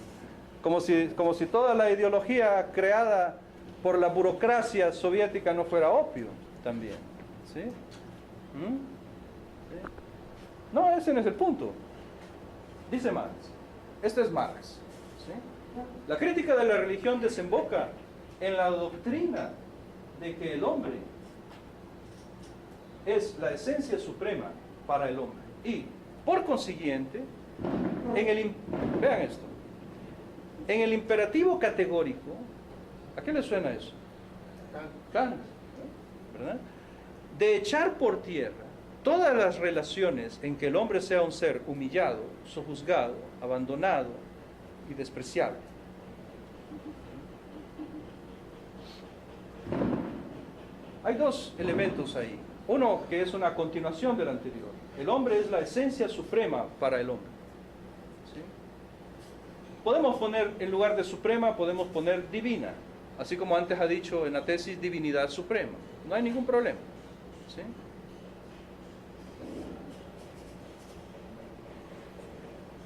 Como si toda la ideología creada por la burocracia soviética no fuera opio también, ¿sí? ¿Sí? No, ese no es el punto. Dice Marx, este es Marx, ¿sí? La crítica de la religión desemboca en la doctrina de que el hombre es la esencia suprema para el hombre y, por consiguiente, vean esto, en el imperativo categórico, ¿a qué le suena eso? Kant, ¿verdad? De echar por tierra todas las relaciones en que el hombre sea un ser humillado, sojuzgado, abandonado y despreciable. Hay dos elementos ahí. Uno que es una continuación del anterior. El hombre es la esencia suprema para el hombre. ¿Sí? Podemos poner, en lugar de suprema, podemos poner divina. Así como antes ha dicho en la tesis, divinidad suprema. No hay ningún problema. ¿Sí?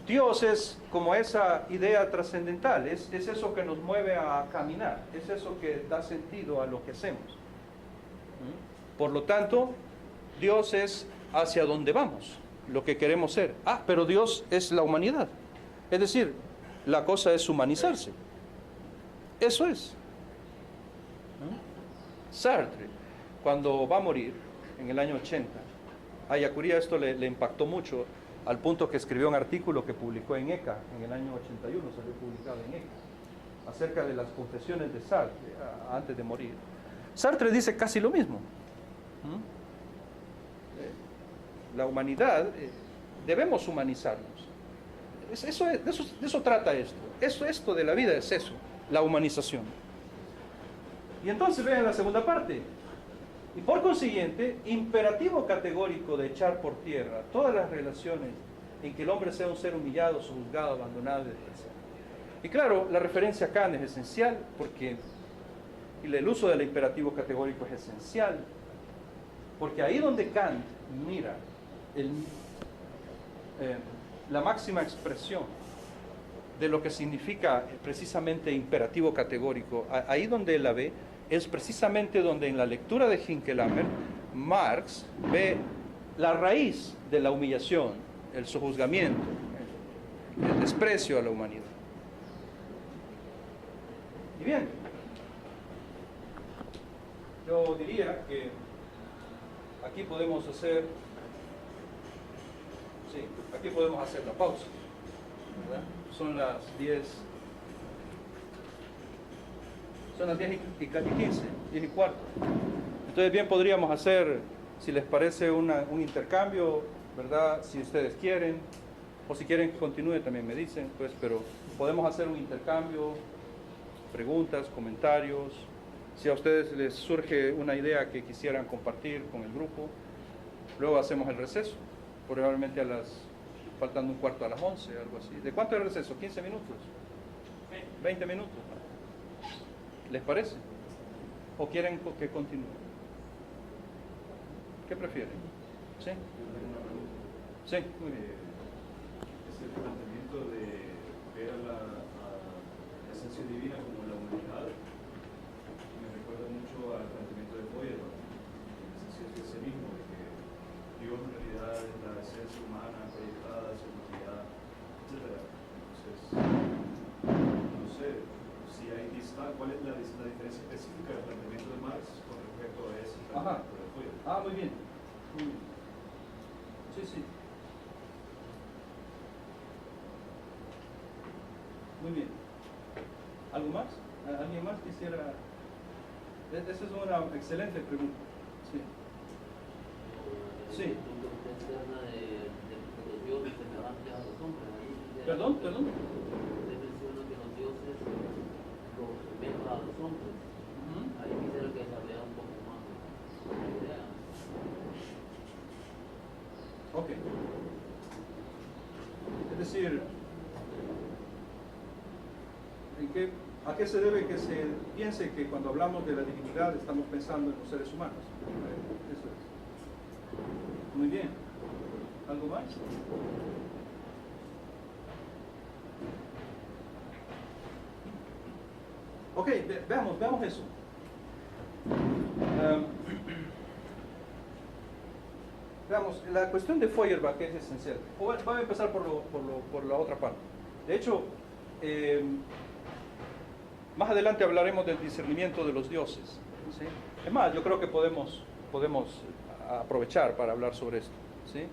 Dios es como esa idea trascendental, es eso que nos mueve a caminar, es eso que da sentido a lo que hacemos. Por lo tanto, Dios es hacia donde vamos, lo que queremos ser. Pero Dios es la humanidad. Es decir, la cosa es humanizarse. Eso es. Sartre, cuando va a morir, en el año 80, a Yacuría esto le impactó mucho, al punto que escribió un artículo que publicó en ECA, en el año 81, salió publicado en ECA, acerca de las confesiones de Sartre, antes de morir. Sartre dice casi lo mismo. La humanidad, debemos humanizarnos. De eso trata esto. Esto de la vida es eso, la humanización. Y entonces vean la segunda parte. Y por consiguiente, imperativo categórico de echar por tierra todas las relaciones en que el hombre sea un ser humillado, sojuzgado, abandonado y despreciado. Y claro, la referencia a Kant es esencial porque el uso del imperativo categórico es esencial, porque ahí donde Kant mira la máxima expresión de lo que significa precisamente imperativo categórico, ahí donde él la ve, es precisamente donde en la lectura de Hinckelammer, Marx ve la raíz de la humillación, el sojuzgamiento, el desprecio a la humanidad. Y bien, yo diría que aquí podemos hacer la pausa, ¿verdad? Son las 10 y casi 15, 10 y cuarto. Entonces bien podríamos hacer, si les parece, un intercambio, ¿verdad? Si ustedes quieren, o si quieren que continúe también me dicen, pues, pero podemos hacer un intercambio, preguntas, comentarios. Si a ustedes les surge una idea que quisieran compartir con el grupo, luego hacemos el receso, probablemente faltando un cuarto a las 11, algo así. ¿De cuánto es el receso? ¿15 minutos? 20 minutos. ¿Les parece? ¿O quieren que continúe? ¿Qué prefieren? ¿Sí? Sí, muy bien. Es el planteamiento de ver a la esencia divina como la humanidad. Me recuerda mucho al planteamiento de Feuerbach, la esencia de ese mismo, de que Dios en realidad es la esencia humana proyectada hacia la humanidad, etc. Entonces, no sé si hay cuál es la diferencia específica del planteamiento de Marx con respecto a ese planteamiento de Feuerbach. Muy bien. Sí, sí. Muy bien. ¿Algo más? ¿Alguien más quisiera? Esa es una excelente pregunta. Sí. Sí. Perdón. Usted menciona que los dioses los semejan a los hombres. Ahí quisiera que desarrollara un poco más la idea. Ok. Es decir, ¿a qué se debe que se piense que cuando hablamos de la divinidad estamos pensando en los seres humanos? Eso es. Muy bien. ¿Algo más? Ok, veamos eso. Veamos, la cuestión de Feuerbach es esencial. Voy a empezar por la otra parte. De hecho, más adelante hablaremos del discernimiento de los dioses. ¿Sí? Es más, yo creo que podemos aprovechar para hablar sobre esto. ¿Sí?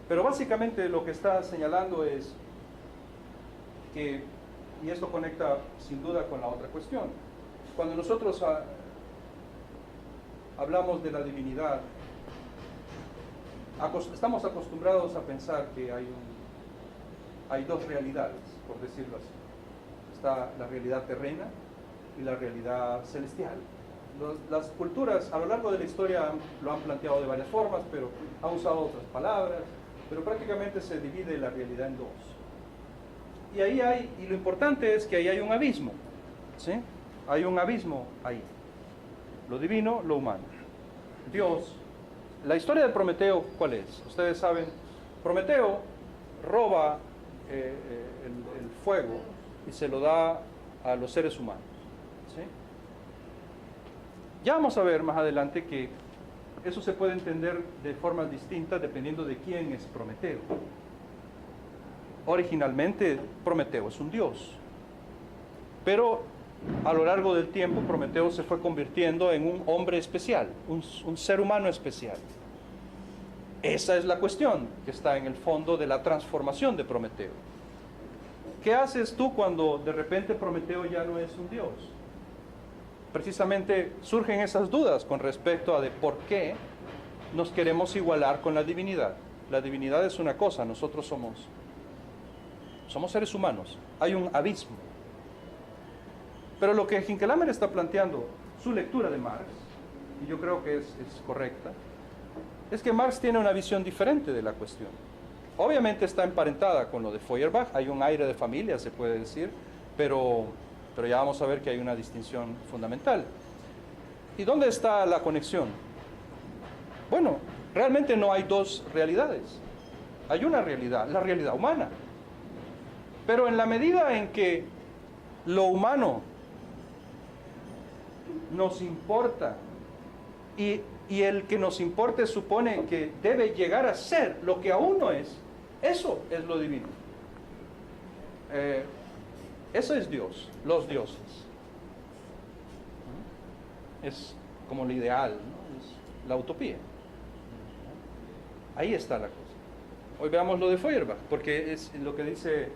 Pero básicamente lo que está señalando es que, y esto conecta sin duda con la otra cuestión, cuando nosotros hablamos de la divinidad, estamos acostumbrados a pensar que hay dos realidades, por decirlo así. Está la realidad terrena y la realidad celestial. Las culturas a lo largo de la historia lo han planteado de varias formas, pero han usado otras palabras, pero prácticamente se divide la realidad en dos. Y ahí y lo importante es que ahí hay un abismo, ¿sí? Hay un abismo ahí. Lo divino, lo humano. Dios, la historia de Prometeo, ¿cuál es? Ustedes saben, Prometeo roba el fuego y se lo da a los seres humanos, ¿sí? Ya vamos a ver más adelante que eso se puede entender de formas distintas dependiendo de quién es Prometeo. Originalmente Prometeo es un dios, pero a lo largo del tiempo Prometeo se fue convirtiendo en un hombre especial, un ser humano especial. Esa es la cuestión que está en el fondo de la transformación de Prometeo. ¿Qué haces tú cuando de repente Prometeo ya no es un dios? Precisamente surgen esas dudas con respecto a de por qué nos queremos igualar con la divinidad. La divinidad es una cosa, nosotros somos seres humanos, hay un abismo. Pero lo que Hinckelammer está planteando, su lectura de Marx, y yo creo que es correcta, es que Marx tiene una visión diferente de la cuestión. Obviamente está emparentada con lo de Feuerbach, hay un aire de familia, se puede decir, pero ya vamos a ver que hay una distinción fundamental. ¿Y dónde está la conexión? Bueno, realmente no hay dos realidades. Hay una realidad, la realidad humana. Pero en la medida en que lo humano nos importa y el que nos importe supone que debe llegar a ser lo que aún no es, eso es lo divino. Eso es Dios, los dioses. Es como lo ideal, ¿no? Es la utopía. Ahí está la cosa. Hoy veamos lo de Feuerbach, porque es lo que dice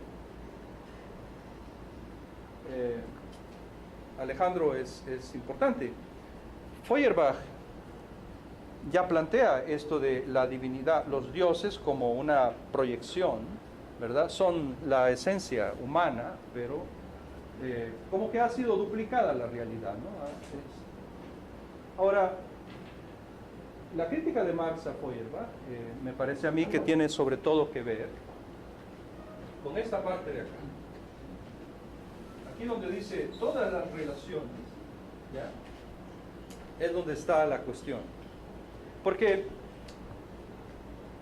Alejandro es importante. Feuerbach ya plantea esto de la divinidad, los dioses como una proyección, ¿verdad? Son la esencia humana, pero como que ha sido duplicada la realidad, ¿no? Ahora, la crítica de Marx a Feuerbach me parece a mí que tiene sobre todo que ver con esta parte de acá. Aquí donde dice todas las relaciones, ¿ya? Es donde está la cuestión. Porque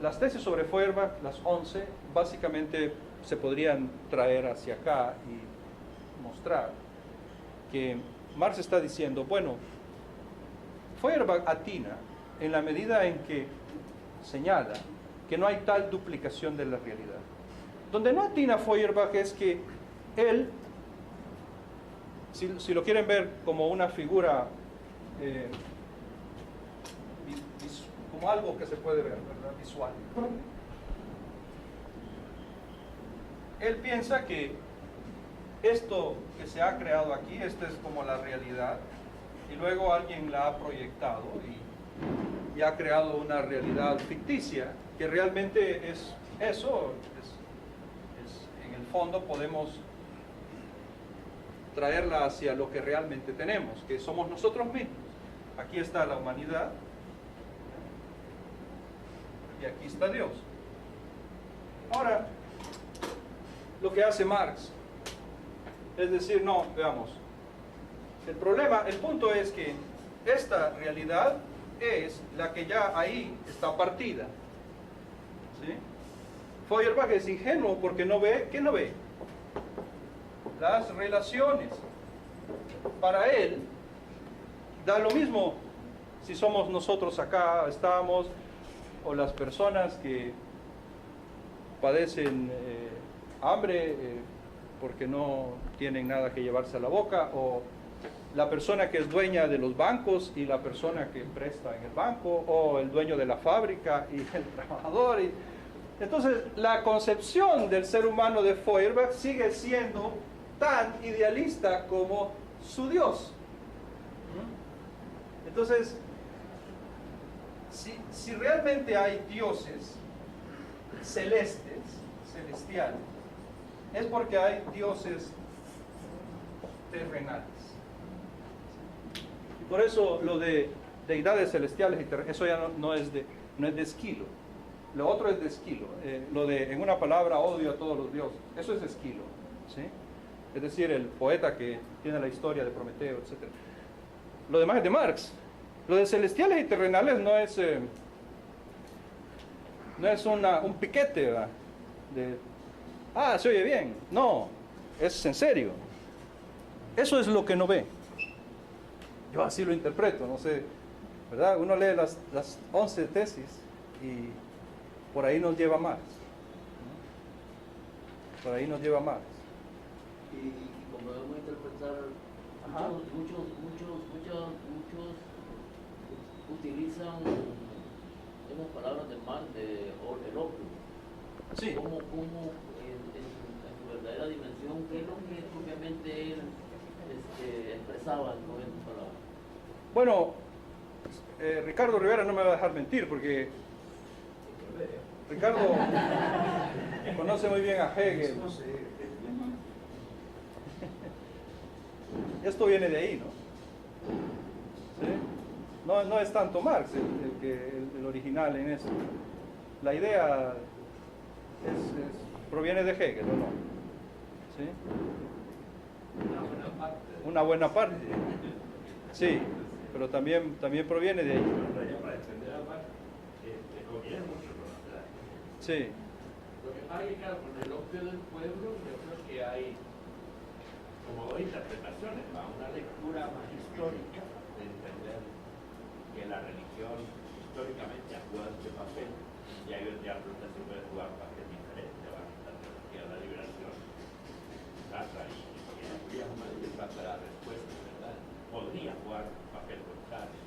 las tesis sobre Feuerbach, las 11, básicamente se podrían traer hacia acá y mostrar que Marx está diciendo, bueno, Feuerbach atina en la medida en que señala que no hay tal duplicación de la realidad. Donde no atina Feuerbach es que él, si lo quieren ver como una figura, como algo que se puede ver, ¿verdad? Visual. Él piensa que esto que se ha creado aquí, esta es como la realidad, y luego alguien la ha proyectado y ha creado una realidad ficticia, que realmente es eso, en el fondo podemos traerla hacia lo que realmente tenemos, que somos nosotros mismos. Aquí está la humanidad y aquí está Dios. Ahora, lo que hace Marx es decir, no, veamos, el punto es que esta realidad es la que ya ahí está partida, ¿sí? Feuerbach es ingenuo porque no ve, ¿qué no ve? Las relaciones. Para él da lo mismo si somos nosotros acá, estamos, o las personas que padecen hambre porque no tienen nada que llevarse a la boca, o la persona que es dueña de los bancos y la persona que presta en el banco, o el dueño de la fábrica y el trabajador. Entonces, la concepción del ser humano de Feuerbach sigue siendo tan idealista como su Dios. Entonces, si realmente hay dioses celestiales, es porque hay dioses terrenales. Por eso lo de deidades celestiales y terrenales, eso ya no es de Esquilo. Lo otro es de Esquilo. Lo de, en una palabra, odio a todos los dioses. Eso es de Esquilo. ¿Sí? Es decir, el poeta que tiene la historia de Prometeo, etc. Lo demás es de Marx. Lo de celestiales y terrenales no es un piquete, ¿verdad? Se oye bien. No, es en serio. Eso es lo que no ve. Yo así lo interpreto, no sé, ¿verdad? Uno lee las 11 tesis y por ahí nos lleva Marx. Por ahí nos lleva Marx. Y como debemos interpretar, muchos utilizan esas palabras de Marx, el opio. Sí. ¿Cómo en su verdadera dimensión, qué es lo que propiamente él expresaba con esas palabras? Bueno, Ricardo Rivera no me va a dejar mentir porque Ricardo conoce muy bien a Hegel. Esto viene de ahí, ¿no? ¿Sí? No es tanto Marx el original en eso. La idea proviene de Hegel, ¿o no? ¿Sí? Una buena parte. Sí, pero también proviene de ahí. Sí. Lo que pasa es que, claro, con el opio del pueblo, yo creo que hay como dos interpretaciones, una lectura más histórica de entender que la religión históricamente ha jugado este papel y hay un día se puede jugar un papel diferente, la teología de la liberación trata y la teoría humanista trata de la respuesta, ¿verdad? Podría jugar un papel contrario.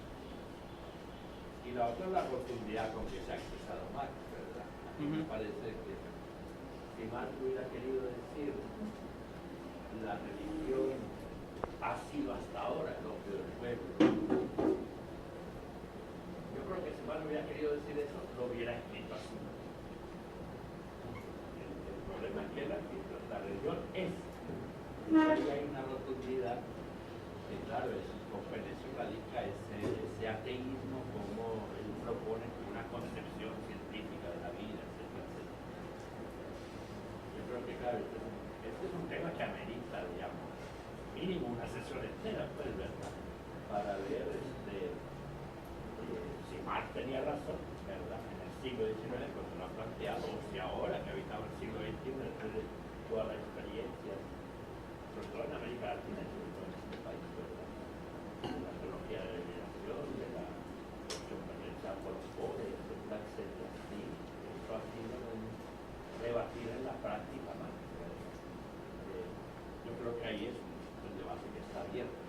Y la otra es la rotundidad con que se ha expresado Marx, ¿verdad? A mí me parece que si Marx hubiera querido decir la religión ha sido hasta ahora el opio del pueblo, yo creo que si Marx hubiera querido decir eso, lo hubiera escrito así. El problema es que la religión es, y ahí hay una rotundidad que, claro, en eso radica ese ateísmo como él propone una concepción científica de la vida, etcétera, etcétera. Yo creo que, claro, este es un tema que amerita, digamos, mínimo una sesión entera, pues, ¿verdad? Para ver si Marx tenía razón, ¿verdad? En el siglo XIX, cuando lo ha planteado, o si ahora que habitamos el siglo XXI, después de todas las experiencias, sobre todo en América Latina y sobre todo en este país, ¿verdad? La teología de la liberación, de la cuestión pertenecida por los pobres, etcétera, etcétera. Sí, eso ha sido rebatir en la práctica, ¿no? Yo creo que ahí es un debate que está abierto.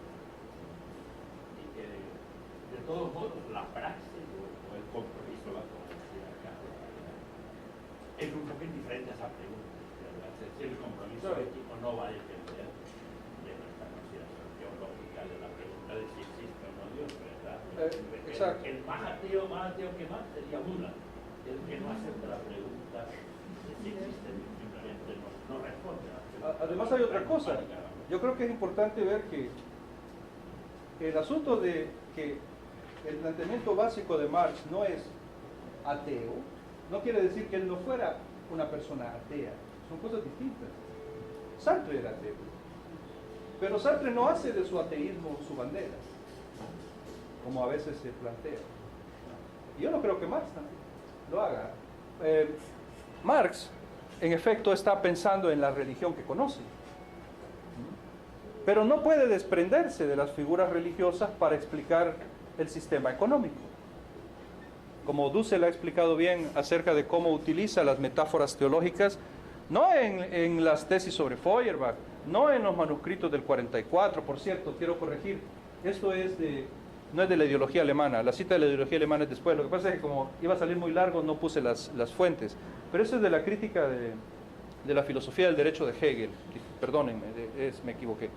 Y que, de todos modos, la praxis o el compromiso, como decía acá, es un poco indiferente a esa pregunta, ¿verdad? Es decir, el compromiso ético no va a depender de nuestra consideración teológica de la pregunta de si existe o no Dios, ¿verdad? Exacto. El más ateo que más sería Buda, el que no acepta la pregunta de si existe Dios, simplemente no responde a la pregunta. Además hay otra cosa. Yo creo que es importante ver que el asunto de que el planteamiento básico de Marx no es ateo, no quiere decir que él no fuera una persona atea. Son cosas distintas. Sartre era ateo. Pero Sartre no hace de su ateísmo su bandera, como a veces se plantea. Y yo no creo que Marx también lo haga. Marx, en efecto, está pensando en la religión que conoce. Pero no puede desprenderse de las figuras religiosas para explicar el sistema económico. Como Dussel ha explicado bien acerca de cómo utiliza las metáforas teológicas, no en las tesis sobre Feuerbach, no en los manuscritos del 44, por cierto, quiero corregir, esto no es de la ideología alemana, la cita de la ideología alemana es después, lo que pasa es que como iba a salir muy largo no puse las fuentes, pero eso es de la crítica de la filosofía del derecho de Hegel, perdónenme, me equivoqué.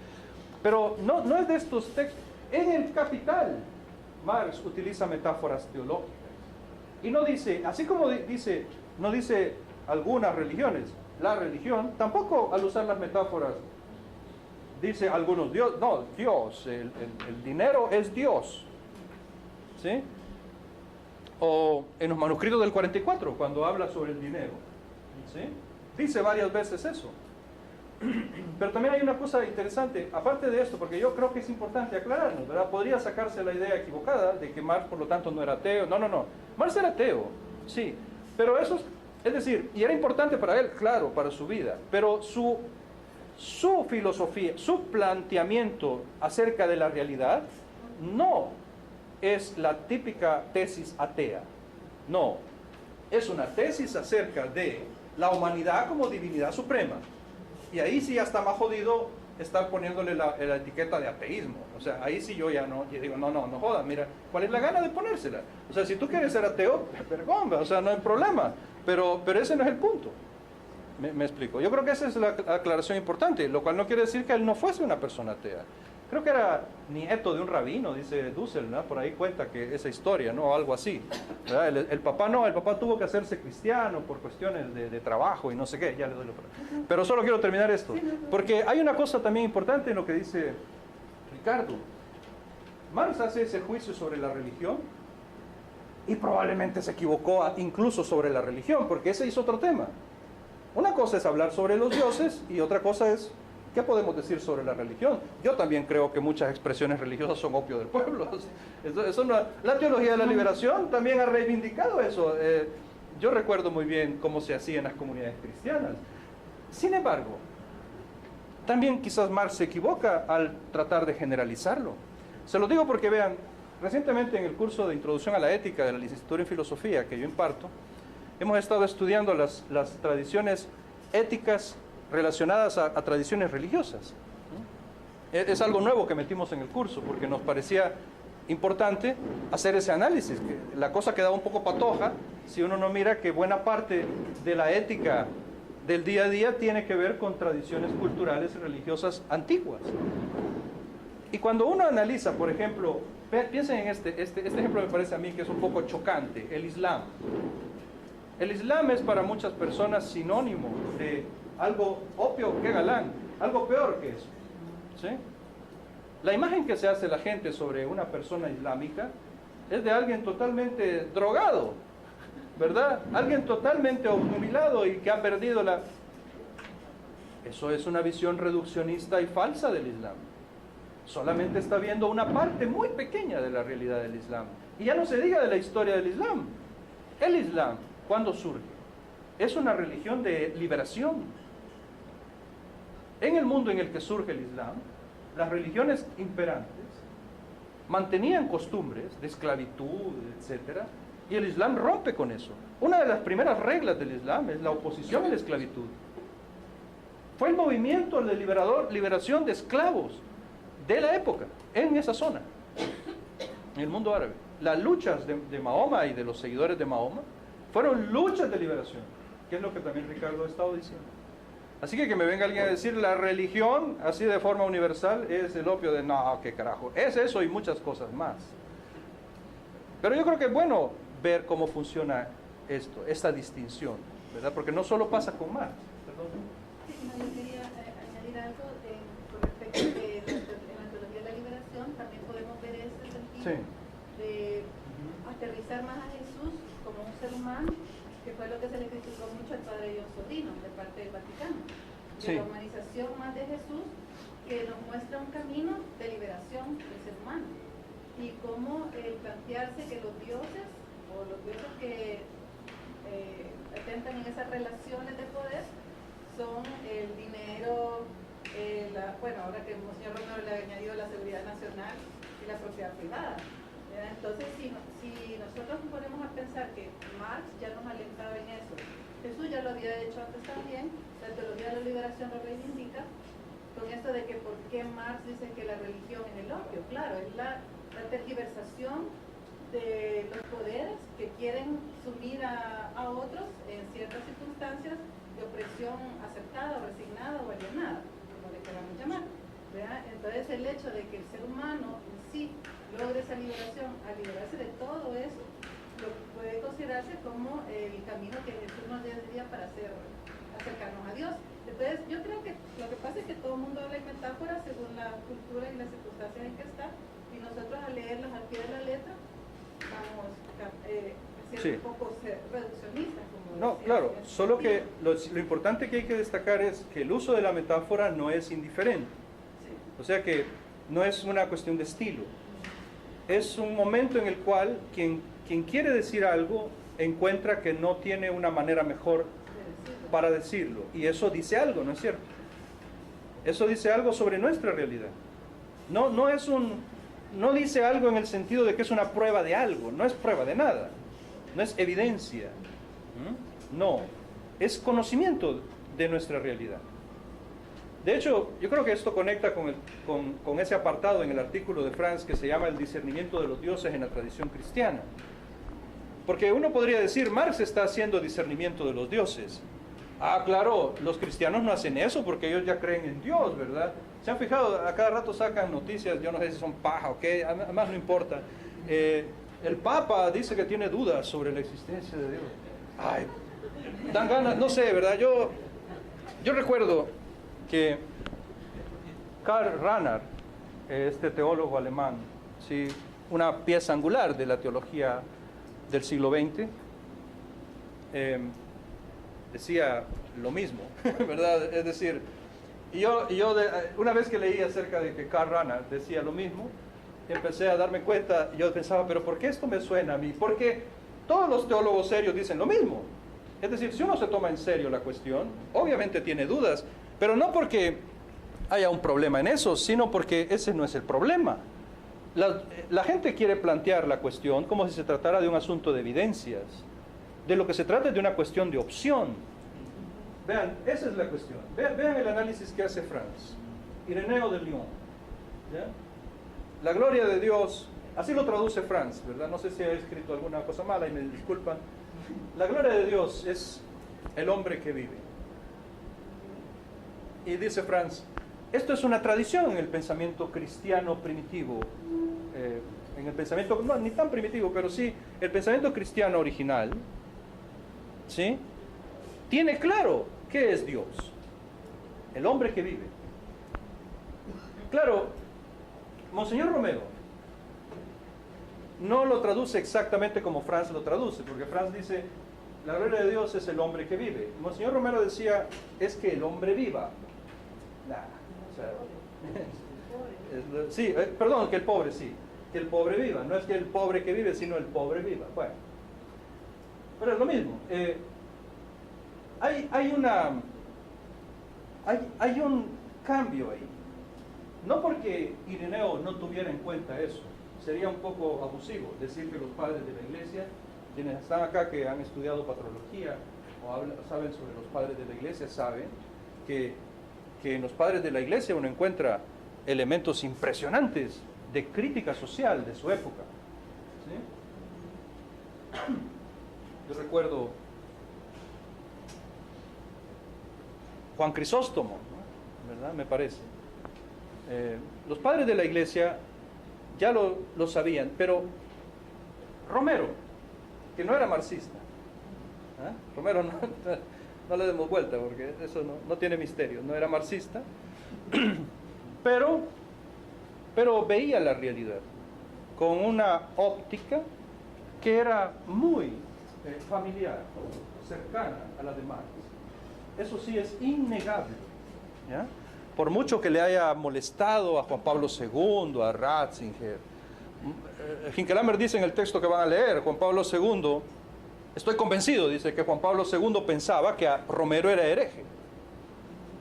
Pero no es de estos textos. En el Capital, Marx utiliza metáforas teológicas. Y no dice, así como no dice algunas religiones, la religión, tampoco al usar las metáforas dice algunos, Dios, no, Dios, el dinero es Dios. ¿Sí? O en los manuscritos del 44, cuando habla sobre el dinero. ¿Sí? Dice varias veces eso. Pero también hay una cosa interesante, aparte de esto, porque yo creo que es importante aclararnos, ¿verdad? Podría sacarse la idea equivocada de que Marx, por lo tanto, no era ateo. No. Marx era ateo, sí. Pero eso es decir, y era importante para él, claro, para su vida. Pero su filosofía, su planteamiento acerca de la realidad, no es la típica tesis atea. No. Es una tesis acerca de la humanidad como divinidad suprema. Y ahí sí ya está más jodido estar poniéndole la etiqueta de ateísmo. O sea, ahí sí yo ya no, yo digo, no joda, mira, ¿cuál es la gana de ponérsela? O sea, si tú quieres ser ateo, perdón, o sea, no hay problema. Pero ese no es el punto. Me explico. Yo creo que esa es la aclaración importante, lo cual no quiere decir que él no fuese una persona atea. Creo que era nieto de un rabino, dice Dussel, ¿no? Por ahí cuenta que esa historia, ¿no? O algo así. El papá no, el papá tuvo que hacerse cristiano por cuestiones de trabajo y no sé qué, ya le doy la palabra. Pero solo quiero terminar esto, porque hay una cosa también importante en lo que dice Ricardo. Marx hace ese juicio sobre la religión y probablemente se equivocó incluso sobre la religión, porque ese es otro tema. Una cosa es hablar sobre los dioses y otra cosa es ¿qué podemos decir sobre la religión? Yo también creo que muchas expresiones religiosas son opio del pueblo. La teología de la liberación también ha reivindicado eso. Yo recuerdo muy bien cómo se hacía en las comunidades cristianas. Sin embargo, también quizás Marx se equivoca al tratar de generalizarlo. Se lo digo porque vean, recientemente en el curso de Introducción a la Ética de la licenciatura en Filosofía que yo imparto, hemos estado estudiando las tradiciones éticas relacionadas a tradiciones religiosas. Es algo nuevo que metimos en el curso porque nos parecía importante hacer ese análisis, que la cosa quedaba un poco patoja si uno no mira que buena parte de la ética del día a día tiene que ver con tradiciones culturales y religiosas antiguas. Y cuando uno analiza, por ejemplo, piensen en este ejemplo, me parece a mí que es un poco chocante, el Islam. El Islam es para muchas personas sinónimo de algo opio que galán, algo peor que eso. ¿Sí? La imagen que se hace la gente sobre una persona islámica es de alguien totalmente drogado, ¿verdad? Alguien totalmente obnubilado y que ha perdido la... Eso es una visión reduccionista y falsa del Islam. Solamente está viendo una parte muy pequeña de la realidad del Islam. Y ya no se diga de la historia del Islam. El Islam, ¿cuándo surge? Es una religión de liberación. En el mundo en el que surge el Islam, las religiones imperantes mantenían costumbres de esclavitud, etc. Y el Islam rompe con eso. Una de las primeras reglas del Islam es la oposición a la esclavitud. Fue el movimiento de liberación de esclavos de la época, en esa zona, en el mundo árabe. Las luchas de Mahoma y de los seguidores de Mahoma fueron luchas de liberación, que es lo que también Ricardo ha estado diciendo. Así que me venga alguien a decir la religión, así de forma universal, es el opio de no, qué carajo. Es eso y muchas cosas más. Pero yo creo que es bueno ver cómo funciona esto, esta distinción, ¿verdad? Porque no solo pasa con Marx. Perdón. Sí, no, yo quería añadir algo con respecto de la teología de la liberación. También podemos ver ese sentido Sí. de aterrizar más a Jesús como un ser humano, que fue lo que se le criticó mucho al padre John Sodino de parte del Vaticano, de Sí. la humanización más de Jesús, que nos muestra un camino de liberación del ser humano, y cómo el plantearse que los dioses, o los dioses que atentan en esas relaciones de poder, son el dinero, bueno, ahora que el señor Romero le ha añadido la seguridad nacional y la propiedad privada. Entonces, si nosotros nos ponemos a pensar que Marx ya nos alentaba en eso, Jesús ya lo había hecho antes también, la teología de la liberación lo reivindica, con esto de que por qué Marx dice que la religión es el opio. Claro, es la tergiversación de los poderes que quieren sumir a otros en ciertas circunstancias de opresión aceptada, o resignada o alienada, como le queramos llamar, ¿verdad? Entonces el hecho de que el ser humano en sí logre esa liberación, al liberarse de todo eso, lo puede considerarse como el camino que Jesús nos daría para acercarnos a Dios. Entonces, yo creo que lo que pasa es que todo el mundo habla en metáforas según la cultura y las circunstancias en que está, y nosotros al leerlas al pie de la letra, vamos siendo Sí. un poco reduccionistas. Como No, decía claro, el solo que espíritu. lo importante que hay que destacar es que el uso de la metáfora no es indiferente. Sí. O sea que no es una cuestión de estilo. Es un momento en el cual quien quiere decir algo encuentra que no tiene una manera mejor para decirlo. Y eso dice algo, ¿no es cierto? Eso dice algo sobre nuestra realidad. No dice algo en el sentido de que es una prueba de algo. No es prueba de nada. No es evidencia. No. Es conocimiento de nuestra realidad. De hecho, yo creo que esto conecta con ese apartado en el artículo de Franz que se llama el discernimiento de los dioses en la tradición cristiana. Porque uno podría decir, Marx está haciendo discernimiento de los dioses. Ah, claro, los cristianos no hacen eso porque ellos ya creen en Dios, ¿verdad? ¿Se han fijado? A cada rato sacan noticias, yo no sé si son paja o qué, además no importa. El Papa dice que tiene dudas sobre la existencia de Dios. Ay, dan ganas, no sé, ¿verdad? Yo recuerdo que Karl Rahner, este teólogo alemán, ¿sí?, una pieza angular de la teología del siglo XX, decía lo mismo, ¿verdad? Es decir, una vez que leí acerca de que Karl Rahner decía lo mismo, empecé a darme cuenta, yo pensaba, pero ¿por qué esto me suena a mí? Porque todos los teólogos serios dicen lo mismo. Es decir, si uno se toma en serio la cuestión, obviamente tiene dudas, pero no porque haya un problema en eso, sino porque ese no es el problema. La gente quiere plantear la cuestión como si se tratara de un asunto de evidencias. De lo que se trata es de una cuestión de opción. Vean, esa es la cuestión. Vean el análisis que hace Franz. Ireneo de Lyon. ¿Ya? La gloria de Dios, así lo traduce Franz, ¿verdad? No sé si he escrito alguna cosa mala y me disculpan. La gloria de Dios es el hombre que vive. Y dice Franz, esto es una tradición en el pensamiento cristiano primitivo, en el pensamiento, no, ni tan primitivo, pero sí, el pensamiento cristiano original, ¿sí?, tiene claro qué es Dios, el hombre que vive. Claro, Monseñor Romero no lo traduce exactamente como Franz lo traduce, porque Franz dice, la gloria de Dios es el hombre que vive. Monseñor Romero decía, es que el hombre viva. Nah, o sea, sí, perdón, que el pobre sí, que el pobre viva, no es que el pobre que vive, sino el pobre viva. Bueno, pero es lo mismo. Hay un cambio ahí. No porque Ireneo no tuviera en cuenta eso, sería un poco abusivo decir que los padres de la iglesia, quienes están acá que han estudiado patrología o saben sobre los padres de la iglesia, saben que en los padres de la iglesia uno encuentra elementos impresionantes de crítica social de su época. ¿Sí? Yo recuerdo Juan Crisóstomo, ¿no?, ¿verdad? Me parece. Los padres de la iglesia ya lo sabían, pero Romero, que no era marxista, Romero no le demos vuelta porque eso no tiene misterio, no era marxista, pero veía la realidad con una óptica que era muy familiar, cercana a la de Marx. Eso sí es innegable, ¿ya? Por mucho que le haya molestado a Juan Pablo II, a Ratzinger. Hinckelammer dice en el texto que van a leer, Juan Pablo II, estoy convencido, dice que Juan Pablo II pensaba que Romero era hereje.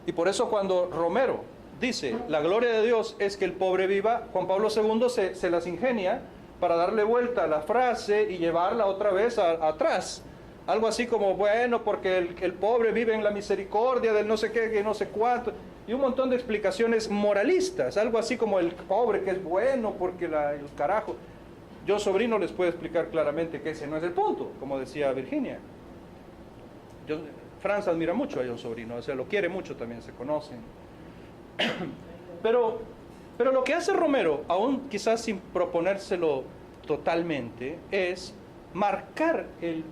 Y por eso cuando Romero dice, la gloria de Dios es que el pobre viva, Juan Pablo II se las ingenia para darle vuelta a la frase y llevarla otra vez atrás. Algo así como, bueno, porque el pobre vive en la misericordia del no sé qué, que no sé cuánto, y un montón de explicaciones moralistas, algo así como el pobre que es bueno porque el carajo. John Sobrino les puede explicar claramente que ese no es el punto, como decía Virginia. Franz admira mucho a John Sobrino, o sea, lo quiere mucho también, se conocen. Pero lo que hace Romero, aún quizás sin proponérselo totalmente, es marcar el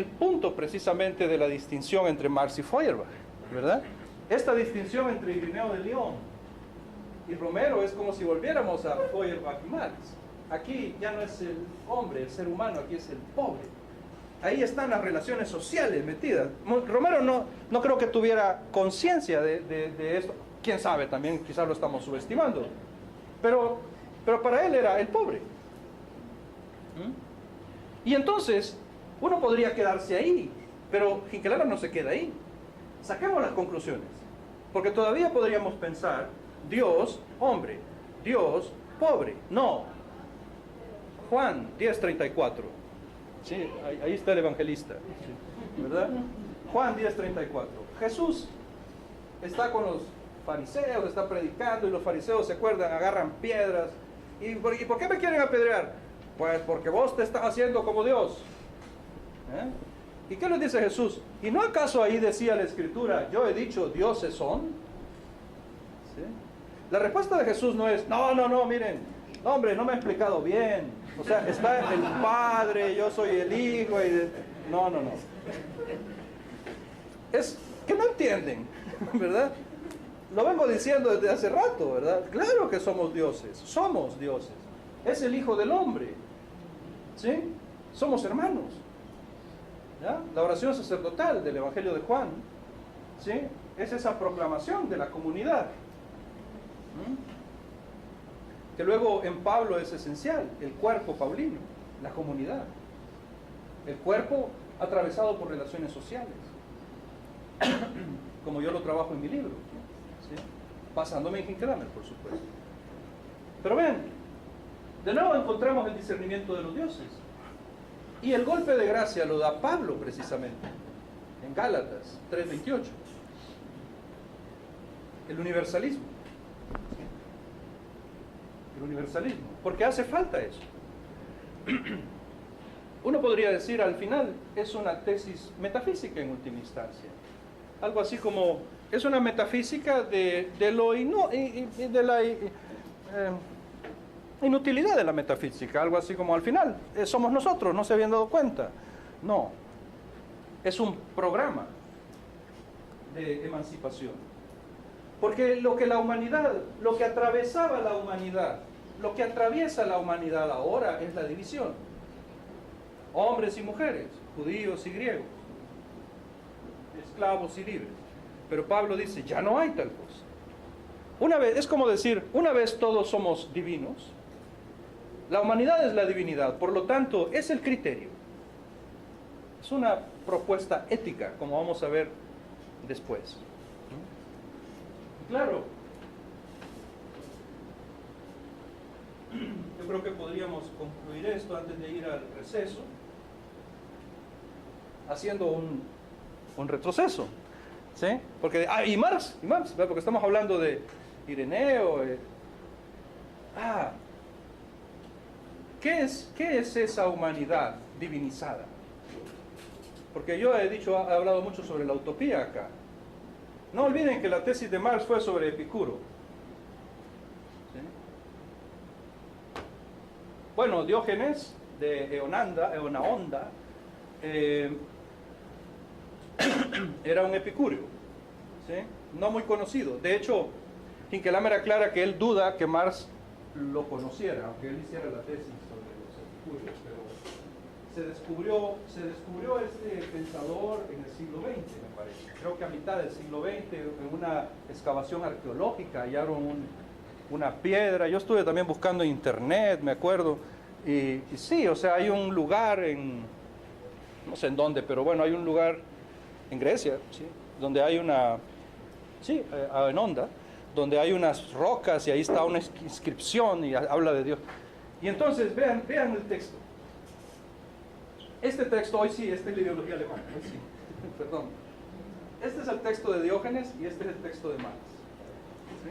punto precisamente de la distinción entre Marx y Feuerbach, ¿verdad? esta distinción entre Irineo de León y Romero es como si volviéramos a Feuerbach y Marx. Aquí ya no es el hombre, el ser humano, aquí es el pobre. Ahí están las relaciones sociales metidas. Romero no creo que tuviera conciencia de esto. Quién sabe, también quizás lo estamos subestimando. Pero para él era el pobre. Y entonces, uno podría quedarse ahí, pero Hinkelhammer no se queda ahí. Saquemos las conclusiones. Porque todavía podríamos pensar, Dios, hombre, Dios, pobre. No. Juan 10:34. Sí, ahí está el evangelista, ¿verdad? Juan 10:34. Jesús está con los fariseos, está predicando y los fariseos se acuerdan, agarran piedras. ¿Y por qué me quieren apedrear? Pues porque vos te estás haciendo como Dios. ¿Y qué les dice Jesús? ¿Y no acaso ahí decía la Escritura, yo he dicho dioses son? ¿Sí? La respuesta de Jesús no es, no, miren, no, hombre, no me he explicado bien. O sea, está el Padre, yo soy el Hijo. No. Es que no entienden, ¿verdad? Lo vengo diciendo desde hace rato, ¿verdad? Claro que somos dioses. Es el Hijo del Hombre. ¿Sí? Somos hermanos. ¿Ya? La oración sacerdotal del Evangelio de Juan, ¿sí? Es esa proclamación de la comunidad. Que luego en Pablo es esencial, el cuerpo paulino, la comunidad. El cuerpo atravesado por relaciones sociales. Como yo lo trabajo en mi libro, ¿sí? Basándome en Hinkelhammer, por supuesto. Pero vean, de nuevo encontramos el discernimiento de los dioses. Y el golpe de gracia lo da Pablo precisamente, en Gálatas 3:28. El universalismo. El universalismo, porque hace falta eso. Uno podría decir al final, es una tesis metafísica en última instancia. Algo así como, es una metafísica de la inutilidad de la metafísica. Algo así como, al final, somos nosotros, no se habían dado cuenta. No, es un programa de emancipación. Porque lo que atravesaba la humanidad, lo que atraviesa la humanidad ahora es la división. Hombres y mujeres, judíos y griegos, esclavos y libres. Pero Pablo dice, ya no hay tal cosa. Es como decir, una vez todos somos divinos, la humanidad es la divinidad, por lo tanto, es el criterio. Es una propuesta ética, como vamos a ver después. Claro, yo creo que podríamos concluir esto antes de ir al receso, haciendo un retroceso, ¿sí? Porque, y Marx, porque estamos hablando de Ireneo. ¿Qué es esa humanidad divinizada? Porque yo he hablado mucho sobre la utopía acá. No olviden que la tesis de Marx fue sobre Epicuro. ¿Sí? Bueno, Diógenes de Eonaonda era un epicúreo, ¿sí? No muy conocido. De hecho, Hinkelhammer aclara que él duda que Marx lo conociera, aunque él hiciera la tesis sobre los epicúreos, pero se descubrió este pensador en el siglo XX, me parece. Creo que a mitad del siglo XX, en una excavación arqueológica, hallaron una piedra. Yo estuve también buscando en internet, me acuerdo, y sí, o sea, hay un lugar no sé en dónde, pero bueno, hay un lugar en Grecia, ¿sí? Donde hay en Onda, donde hay unas rocas y ahí está una inscripción y habla de Dios. Y entonces, vean el texto. Este texto, hoy sí, esta es la ideología alemana, hoy sí, perdón. Este es el texto de Diógenes y este es el texto de Marx. ¿Sí?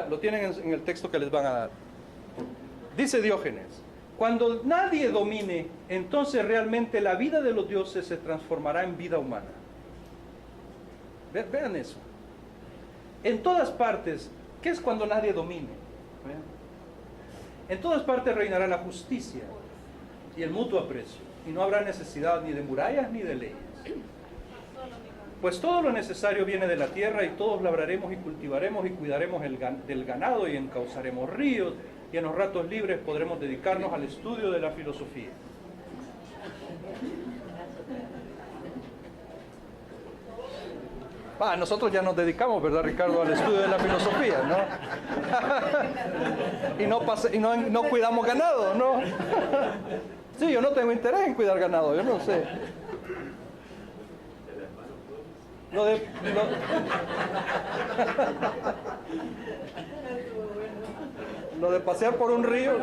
Lo tienen en el texto que les van a dar. Dice Diógenes, cuando nadie domine, entonces realmente la vida de los dioses se transformará en vida humana. Vean eso. En todas partes, ¿qué es cuando nadie domine? ¿Vean? En todas partes reinará la justicia y el mutuo aprecio, y no habrá necesidad ni de murallas ni de leyes. Pues todo lo necesario viene de la tierra y todos labraremos y cultivaremos y cuidaremos del ganado y encauzaremos ríos y en los ratos libres podremos dedicarnos al estudio de la filosofía. Nosotros ya nos dedicamos, ¿verdad, Ricardo, al estudio de la filosofía, ¿no? y no cuidamos ganado, ¿no? Sí, yo no tengo interés en cuidar ganado, yo no sé. Lo de pasear por un río.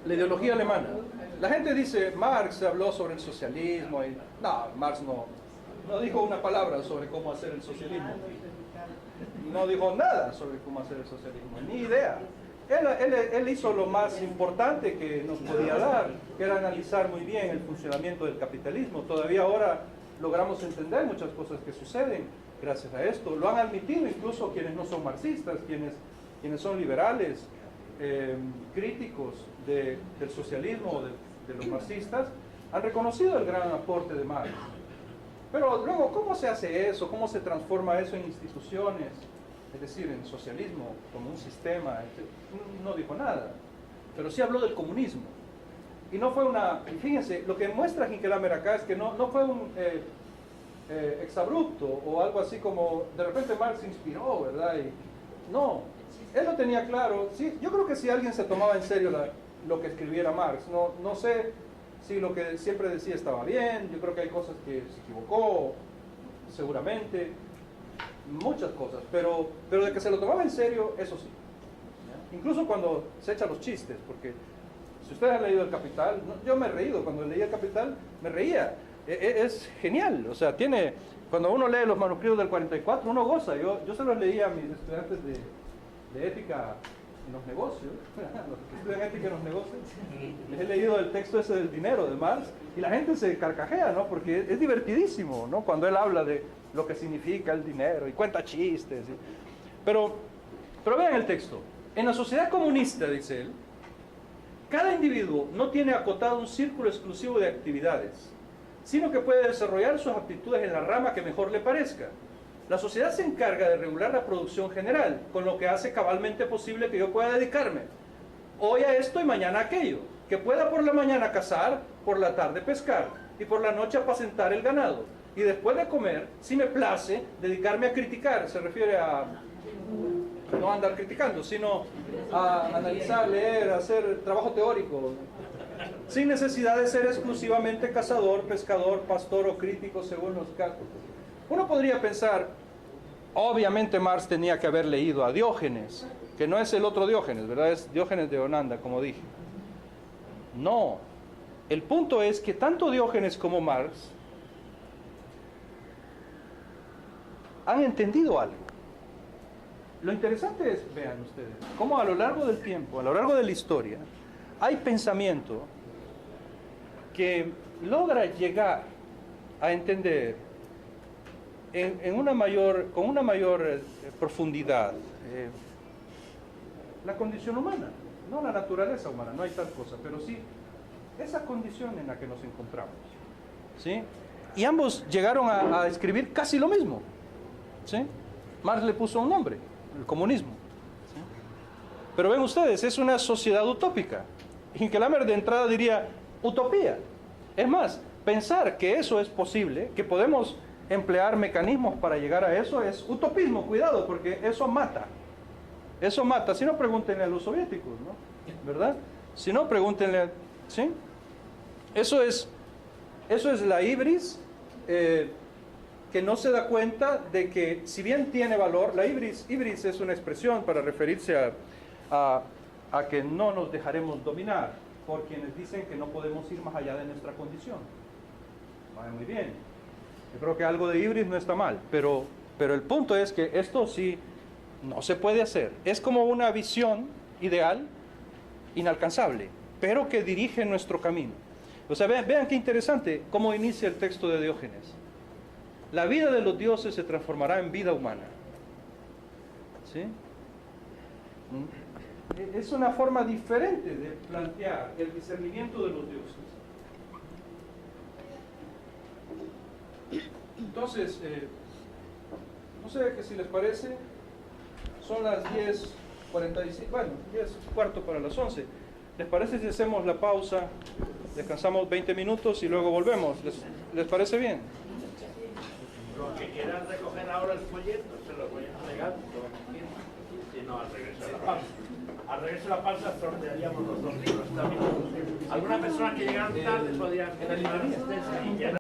La ideología alemana. La gente dice, Marx habló sobre el socialismo. No, Marx no dijo una palabra sobre cómo hacer el socialismo. No dijo nada sobre cómo hacer el socialismo, ni idea. Él hizo lo más importante que nos podía dar, que era analizar muy bien el funcionamiento del capitalismo. Todavía ahora logramos entender muchas cosas que suceden gracias a esto. Lo han admitido incluso quienes no son marxistas, quienes son liberales, críticos del socialismo o de los marxistas, han reconocido el gran aporte de Marx. Pero luego, ¿cómo se hace eso? ¿Cómo se transforma eso en instituciones? Es decir, en socialismo, como un sistema. No dijo nada, pero sí habló del comunismo. Y no fue fíjense, lo que muestra Hinckelammer acá es que no fue un exabrupto o algo así como, de repente Marx se inspiró, ¿verdad? No, él lo tenía claro. Sí, yo creo que si alguien se tomaba en serio lo que escribiera Marx, no sé si lo que siempre decía estaba bien, yo creo que hay cosas que se equivocó, seguramente, muchas cosas, pero de que se lo tomaba en serio, eso sí. ¿Ya? Incluso cuando se echa los chistes, porque si ustedes han leído El Capital, yo me he reído, cuando leí El Capital me reía, es genial, o sea, cuando uno lee los manuscritos del 44, uno goza. Yo se los leía a mis estudiantes de ética en los negocios, los que estudian ética en los negocios, les he leído el texto ese del dinero de Marx, y la gente se carcajea, ¿no? Porque es divertidísimo, ¿no? Cuando él habla de lo que significa el dinero y cuenta chistes. Pero vean el texto. En la sociedad comunista, dice él, cada individuo no tiene acotado un círculo exclusivo de actividades, sino que puede desarrollar sus aptitudes en la rama que mejor le parezca. La sociedad se encarga de regular la producción general, con lo que hace cabalmente posible que yo pueda dedicarme hoy a esto y mañana a aquello, que pueda por la mañana cazar, por la tarde pescar y por la noche apacentar el ganado, y después de comer, si me place, dedicarme a criticar. Se refiere a no andar criticando, sino a analizar, leer, hacer trabajo teórico, sin necesidad de ser exclusivamente cazador, pescador, pastor o crítico según los casos. Uno podría pensar, obviamente Marx tenía que haber leído a Diógenes, que no es el otro Diógenes, ¿verdad? Es Diógenes de Onanda, como dije. No, el punto es que tanto Diógenes como Marx han entendido algo. Lo interesante es, vean ustedes, cómo a lo largo del tiempo, a lo largo de la historia, hay pensamiento que logra llegar a entender con una mayor profundidad la condición humana, no la naturaleza humana, no hay tal cosa, pero sí esa condición en la que nos encontramos, ¿sí? Y ambos llegaron a escribir casi lo mismo, ¿sí? Marx le puso un nombre, el comunismo, ¿sí? Pero ven ustedes, es una sociedad utópica. Hinckelammer de entrada diría utopía. Es más, pensar que eso es posible, que podemos emplear mecanismos para llegar a eso, es utopismo. Cuidado, porque eso mata. Eso mata. Si no, pregúntenle a los soviéticos, ¿no? ¿Verdad? Si no, pregúntenle, ¿sí? Eso es la ibris, que no se da cuenta de que, si bien tiene valor, la ibris es una expresión para referirse a que no nos dejaremos dominar por quienes dicen que no podemos ir más allá de nuestra condición. Vale, muy bien. Yo creo que algo de ibris no está mal, pero el punto es que esto sí no se puede hacer. Es como una visión ideal, inalcanzable, pero que dirige nuestro camino. O sea, vean qué interesante cómo inicia el texto de Diógenes. La vida de los dioses se transformará en vida humana. ¿Sí? Es una forma diferente de plantear el discernimiento de los dioses. Entonces, no sé que si les parece, son las 10:45, bueno, 10:15 para las 11. ¿Les parece si hacemos la pausa, descansamos 20 minutos y luego volvemos? ¿Les parece bien? Los que quieran recoger ahora el folleto, se lo voy a entregar. Si no, al regreso de la pausa. Al regreso de la pausa sortearíamos los 2 libros también. Algunas personas que llegaron tarde podían tener la asistencia y ya